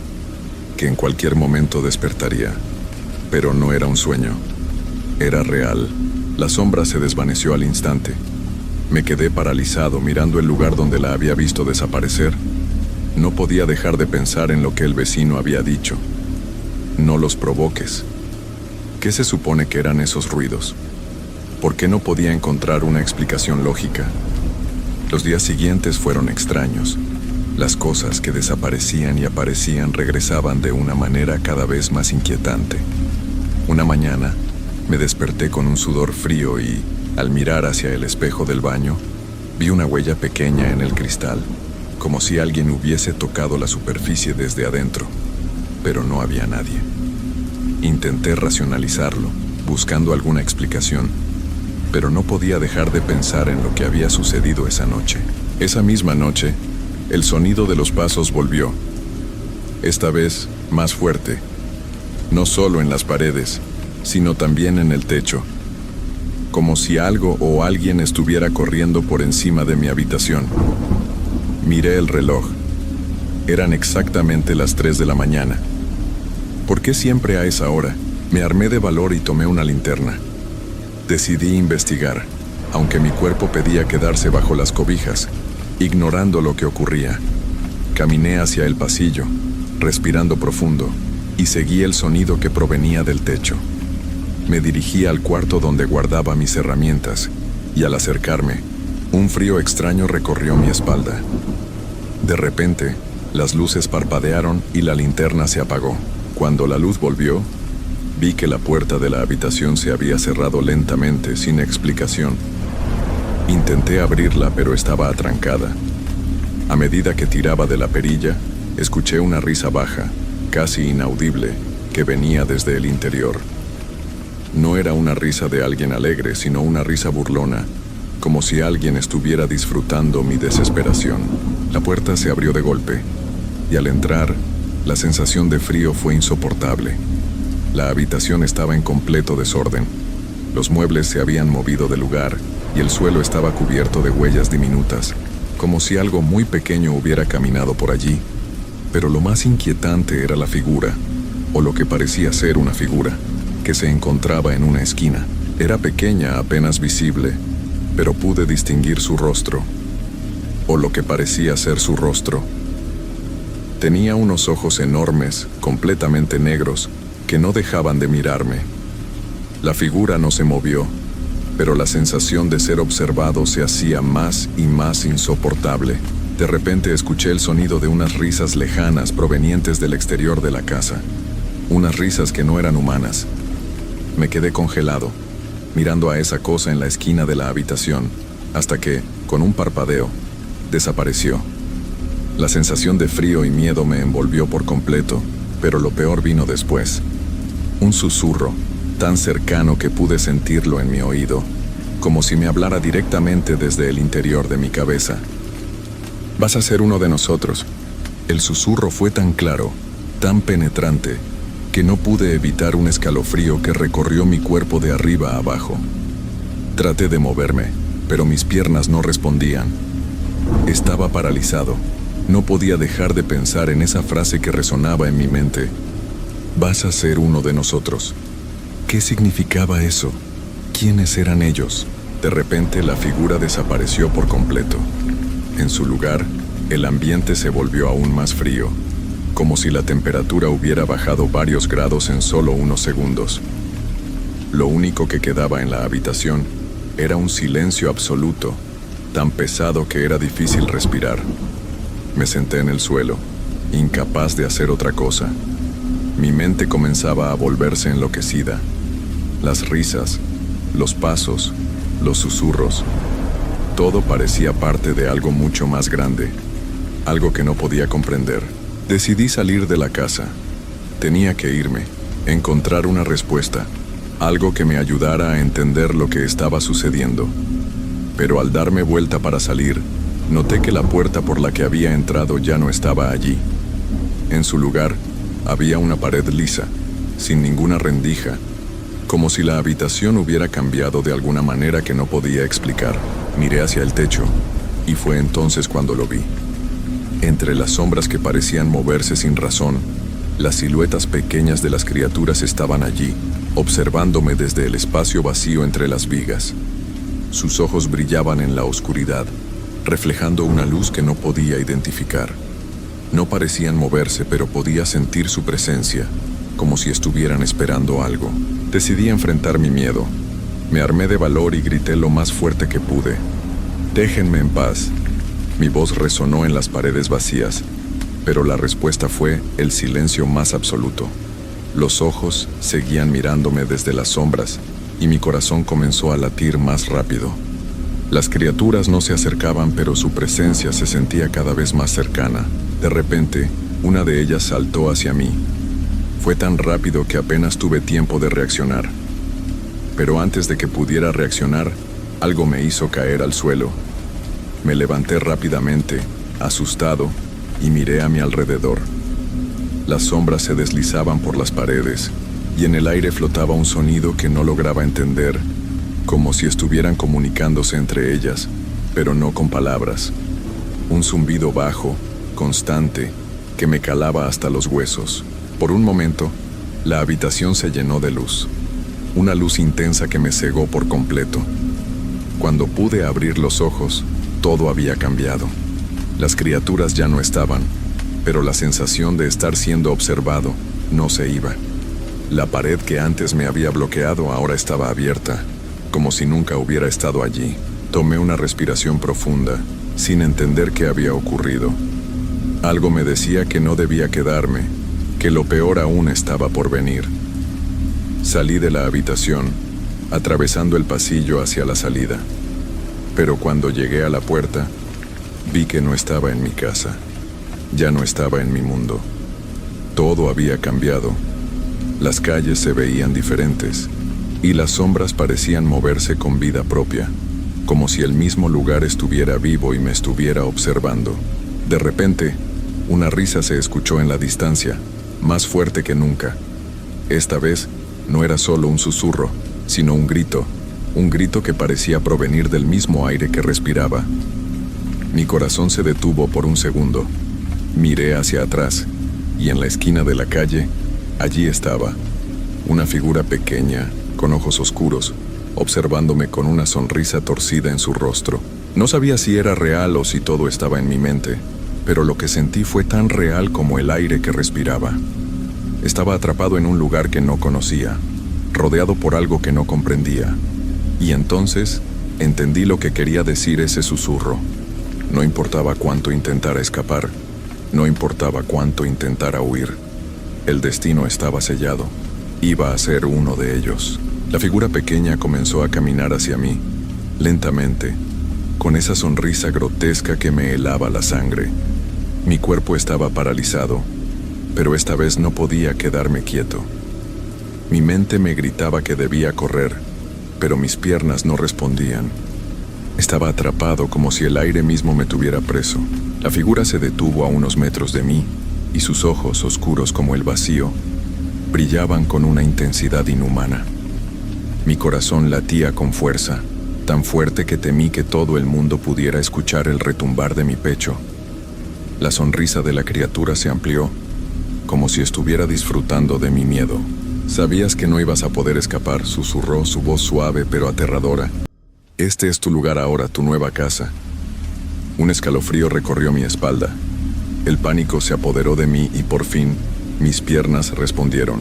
[SPEAKER 1] que en cualquier momento despertaría. Pero no era un sueño. Era real. La sombra se desvaneció al instante. Me quedé paralizado mirando el lugar donde la había visto desaparecer. No podía dejar de pensar en lo que el vecino había dicho. No los provoques. ¿Qué se supone que eran esos ruidos? ¿Por qué no podía encontrar una explicación lógica? Los días siguientes fueron extraños. Las cosas que desaparecían y aparecían regresaban de una manera cada vez más inquietante. Una mañana, me desperté con un sudor frío y, al mirar hacia el espejo del baño, vi una huella pequeña en el cristal, como si alguien hubiese tocado la superficie desde adentro, pero no había nadie. Intenté racionalizarlo, buscando alguna explicación, pero no podía dejar de pensar en lo que había sucedido esa noche. Esa misma noche, el sonido de los pasos volvió, esta vez más fuerte, no solo en las paredes, sino también en el techo, como si algo o alguien estuviera corriendo por encima de mi habitación. Miré el reloj. Eran exactamente las 3 de la mañana. ¿Por qué siempre a esa hora? Me armé de valor y tomé una linterna. Decidí investigar, aunque mi cuerpo pedía quedarse bajo las cobijas, ignorando lo que ocurría. Caminé hacia el pasillo, respirando profundo, y seguí el sonido que provenía del techo. Me dirigí al cuarto donde guardaba mis herramientas, y al acercarme, un frío extraño recorrió mi espalda. De repente, las luces parpadearon y la linterna se apagó. Cuando la luz volvió, vi que la puerta de la habitación se había cerrado lentamente, sin explicación. Intenté abrirla, pero estaba atrancada. A medida que tiraba de la perilla, escuché una risa baja, casi inaudible, que venía desde el interior. No era una risa de alguien alegre, sino una risa burlona, como si alguien estuviera disfrutando mi desesperación. La puerta se abrió de golpe, y al entrar, la sensación de frío fue insoportable. La habitación estaba en completo desorden. Los muebles se habían movido de lugar, y el suelo estaba cubierto de huellas diminutas, como si algo muy pequeño hubiera caminado por allí. Pero lo más inquietante era la figura, o lo que parecía ser una figura, que se encontraba en una esquina. Era pequeña, apenas visible, pero pude distinguir su rostro, o lo que parecía ser su rostro. Tenía unos ojos enormes, completamente negros, que no dejaban de mirarme. La figura no se movió, pero la sensación de ser observado se hacía más y más insoportable. De repente escuché el sonido de unas risas lejanas provenientes del exterior de la casa, unas risas que no eran humanas. Me quedé congelado, mirando a esa cosa en la esquina de la habitación, hasta que, con un parpadeo, desapareció. La sensación de frío y miedo me envolvió por completo, pero lo peor vino después. Un susurro, tan cercano que pude sentirlo en mi oído, como si me hablara directamente desde el interior de mi cabeza. «Vas a ser uno de nosotros». El susurro fue tan claro, tan penetrante, que no pude evitar un escalofrío que recorrió mi cuerpo de arriba a abajo. Traté de moverme, pero mis piernas no respondían. Estaba paralizado. No podía dejar de pensar en esa frase que resonaba en mi mente. «Vas a ser uno de nosotros». ¿Qué significaba eso? ¿Quiénes eran ellos? De repente la figura desapareció por completo. En su lugar, el ambiente se volvió aún más frío. como si la temperatura hubiera bajado varios grados en solo unos segundos. Lo único que quedaba en la habitación era un silencio absoluto, tan pesado que era difícil respirar. Me senté en el suelo, incapaz de hacer otra cosa. Mi mente comenzaba a volverse enloquecida. Las risas, los pasos, los susurros, todo parecía parte de algo mucho más grande, algo que no podía comprender. Decidí salir de la casa. Tenía que irme, encontrar una respuesta, algo que me ayudara a entender lo que estaba sucediendo. Pero al darme vuelta para salir, noté que la puerta por la que había entrado ya no estaba allí. En su lugar, había una pared lisa, sin ninguna rendija, como si la habitación hubiera cambiado de alguna manera que no podía explicar. Miré hacia el techo, y fue entonces cuando lo vi. Entre las sombras que parecían moverse sin razón, las siluetas pequeñas de las criaturas estaban allí, observándome desde el espacio vacío entre las vigas. Sus ojos brillaban en la oscuridad, reflejando una luz que no podía identificar. No parecían moverse, pero podía sentir su presencia, como si estuvieran esperando algo. Decidí enfrentar mi miedo. Me armé de valor y grité lo más fuerte que pude. «Déjenme en paz». Mi voz resonó en las paredes vacías, pero la respuesta fue el silencio más absoluto. Los ojos seguían mirándome desde las sombras, y mi corazón comenzó a latir más rápido. Las criaturas no se acercaban, pero su presencia se sentía cada vez más cercana. De repente, una de ellas saltó hacia mí. Fue tan rápido que apenas tuve tiempo de reaccionar. Pero antes de que pudiera reaccionar, algo me hizo caer al suelo. Me levanté rápidamente, asustado, y miré a mi alrededor. Las sombras se deslizaban por las paredes, y en el aire flotaba un sonido que no lograba entender, como si estuvieran comunicándose entre ellas, pero no con palabras. Un zumbido bajo, constante, que me calaba hasta los huesos. Por un momento, la habitación se llenó de luz. Una luz intensa que me cegó por completo. Cuando pude abrir los ojos, todo había cambiado. Las criaturas ya no estaban, pero la sensación de estar siendo observado no se iba. La pared que antes me había bloqueado ahora estaba abierta, como si nunca hubiera estado allí. Tomé una respiración profunda, sin entender qué había ocurrido. Algo me decía que no debía quedarme, que lo peor aún estaba por venir. Salí de la habitación, atravesando el pasillo hacia la salida. Pero cuando llegué a la puerta, vi que no estaba en mi casa. Ya no estaba en mi mundo. Todo había cambiado. Las calles se veían diferentes, y las sombras parecían moverse con vida propia, como si el mismo lugar estuviera vivo y me estuviera observando. De repente, una risa se escuchó en la distancia, más fuerte que nunca. Esta vez, no era solo un susurro, sino un grito que parecía provenir del mismo aire que respiraba. Mi corazón se detuvo por un segundo. Miré hacia atrás, y en la esquina de la calle, allí estaba, una figura pequeña, con ojos oscuros, observándome con una sonrisa torcida en su rostro. No sabía si era real o si todo estaba en mi mente, pero lo que sentí fue tan real como el aire que respiraba. Estaba atrapado en un lugar que no conocía, rodeado por algo que no comprendía. Y entonces entendí lo que quería decir ese susurro. No importaba cuánto intentara escapar, no importaba cuánto intentara huir. El destino estaba sellado. Iba a ser uno de ellos. La figura pequeña comenzó a caminar hacia mí, lentamente, con esa sonrisa grotesca que me helaba la sangre. Mi cuerpo estaba paralizado, pero esta vez no podía quedarme quieto. Mi mente me gritaba que debía correr, pero mis piernas no respondían. Estaba atrapado como si el aire mismo me tuviera preso. La figura se detuvo a unos metros de mí, y sus ojos, oscuros como el vacío, brillaban con una intensidad inhumana. Mi corazón latía con fuerza, tan fuerte que temí que todo el mundo pudiera escuchar el retumbar de mi pecho. La sonrisa de la criatura se amplió, como si estuviera disfrutando de mi miedo. «Sabías que no ibas a poder escapar», susurró, su voz suave pero aterradora. «Este es tu lugar ahora, tu nueva casa». Un escalofrío recorrió mi espalda. El pánico se apoderó de mí y por fin, mis piernas respondieron.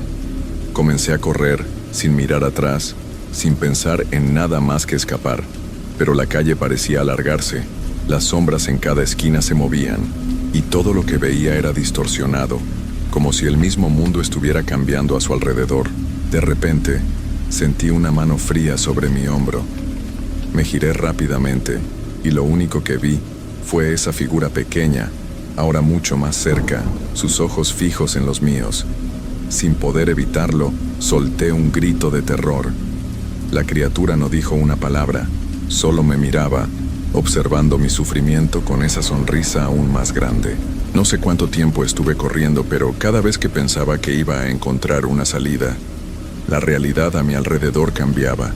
[SPEAKER 1] Comencé a correr, sin mirar atrás, sin pensar en nada más que escapar. Pero la calle parecía alargarse, las sombras en cada esquina se movían, y todo lo que veía era distorsionado, como si el mismo mundo estuviera cambiando a su alrededor. De repente, sentí una mano fría sobre mi hombro. Me giré rápidamente, y lo único que vi fue esa figura pequeña, ahora mucho más cerca, sus ojos fijos en los míos. Sin poder evitarlo, solté un grito de terror. La criatura no dijo una palabra, solo me miraba, observando mi sufrimiento con esa sonrisa aún más grande. No sé cuánto tiempo estuve corriendo, pero cada vez que pensaba que iba a encontrar una salida, la realidad a mi alrededor cambiaba,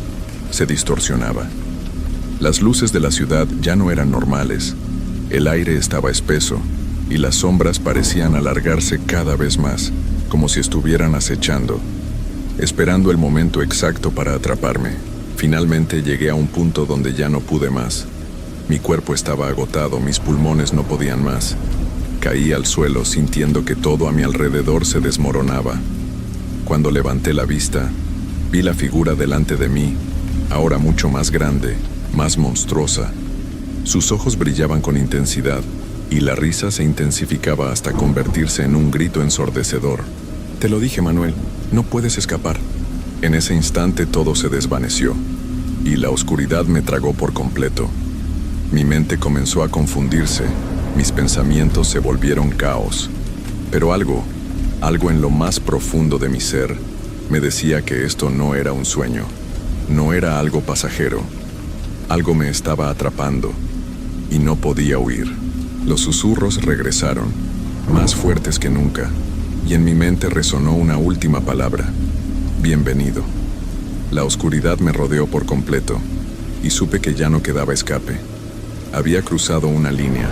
[SPEAKER 1] se distorsionaba. Las luces de la ciudad ya no eran normales, el aire estaba espeso, y las sombras parecían alargarse cada vez más, como si estuvieran acechando, esperando el momento exacto para atraparme. Finalmente llegué a un punto donde ya no pude más. Mi cuerpo estaba agotado, mis pulmones no podían más. Caí al suelo sintiendo que todo a mi alrededor se desmoronaba. Cuando levanté la vista, vi la figura delante de mí, ahora mucho más grande, más monstruosa. Sus ojos brillaban con intensidad, y la risa se intensificaba hasta convertirse en un grito ensordecedor. «Te lo dije, Manuel, no puedes escapar». En ese instante todo se desvaneció, y la oscuridad me tragó por completo. Mi mente comenzó a confundirse, mis pensamientos se volvieron caos. Pero algo en lo más profundo de mi ser, me decía que esto no era un sueño, no era algo pasajero. Algo me estaba atrapando, y no podía huir. Los susurros regresaron, más fuertes que nunca, y en mi mente resonó una última palabra: bienvenido. La oscuridad me rodeó por completo, y supe que ya no quedaba escape. Había cruzado una línea,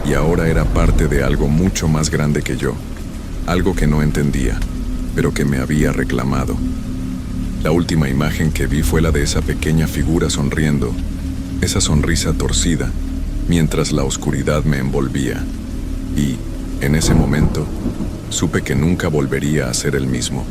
[SPEAKER 1] y ahora era parte de algo mucho más grande que yo, algo que no entendía, pero que me había reclamado. La última imagen que vi fue la de esa pequeña figura sonriendo, esa sonrisa torcida, mientras la oscuridad me envolvía. Y, en ese momento, supe que nunca volvería a ser el mismo.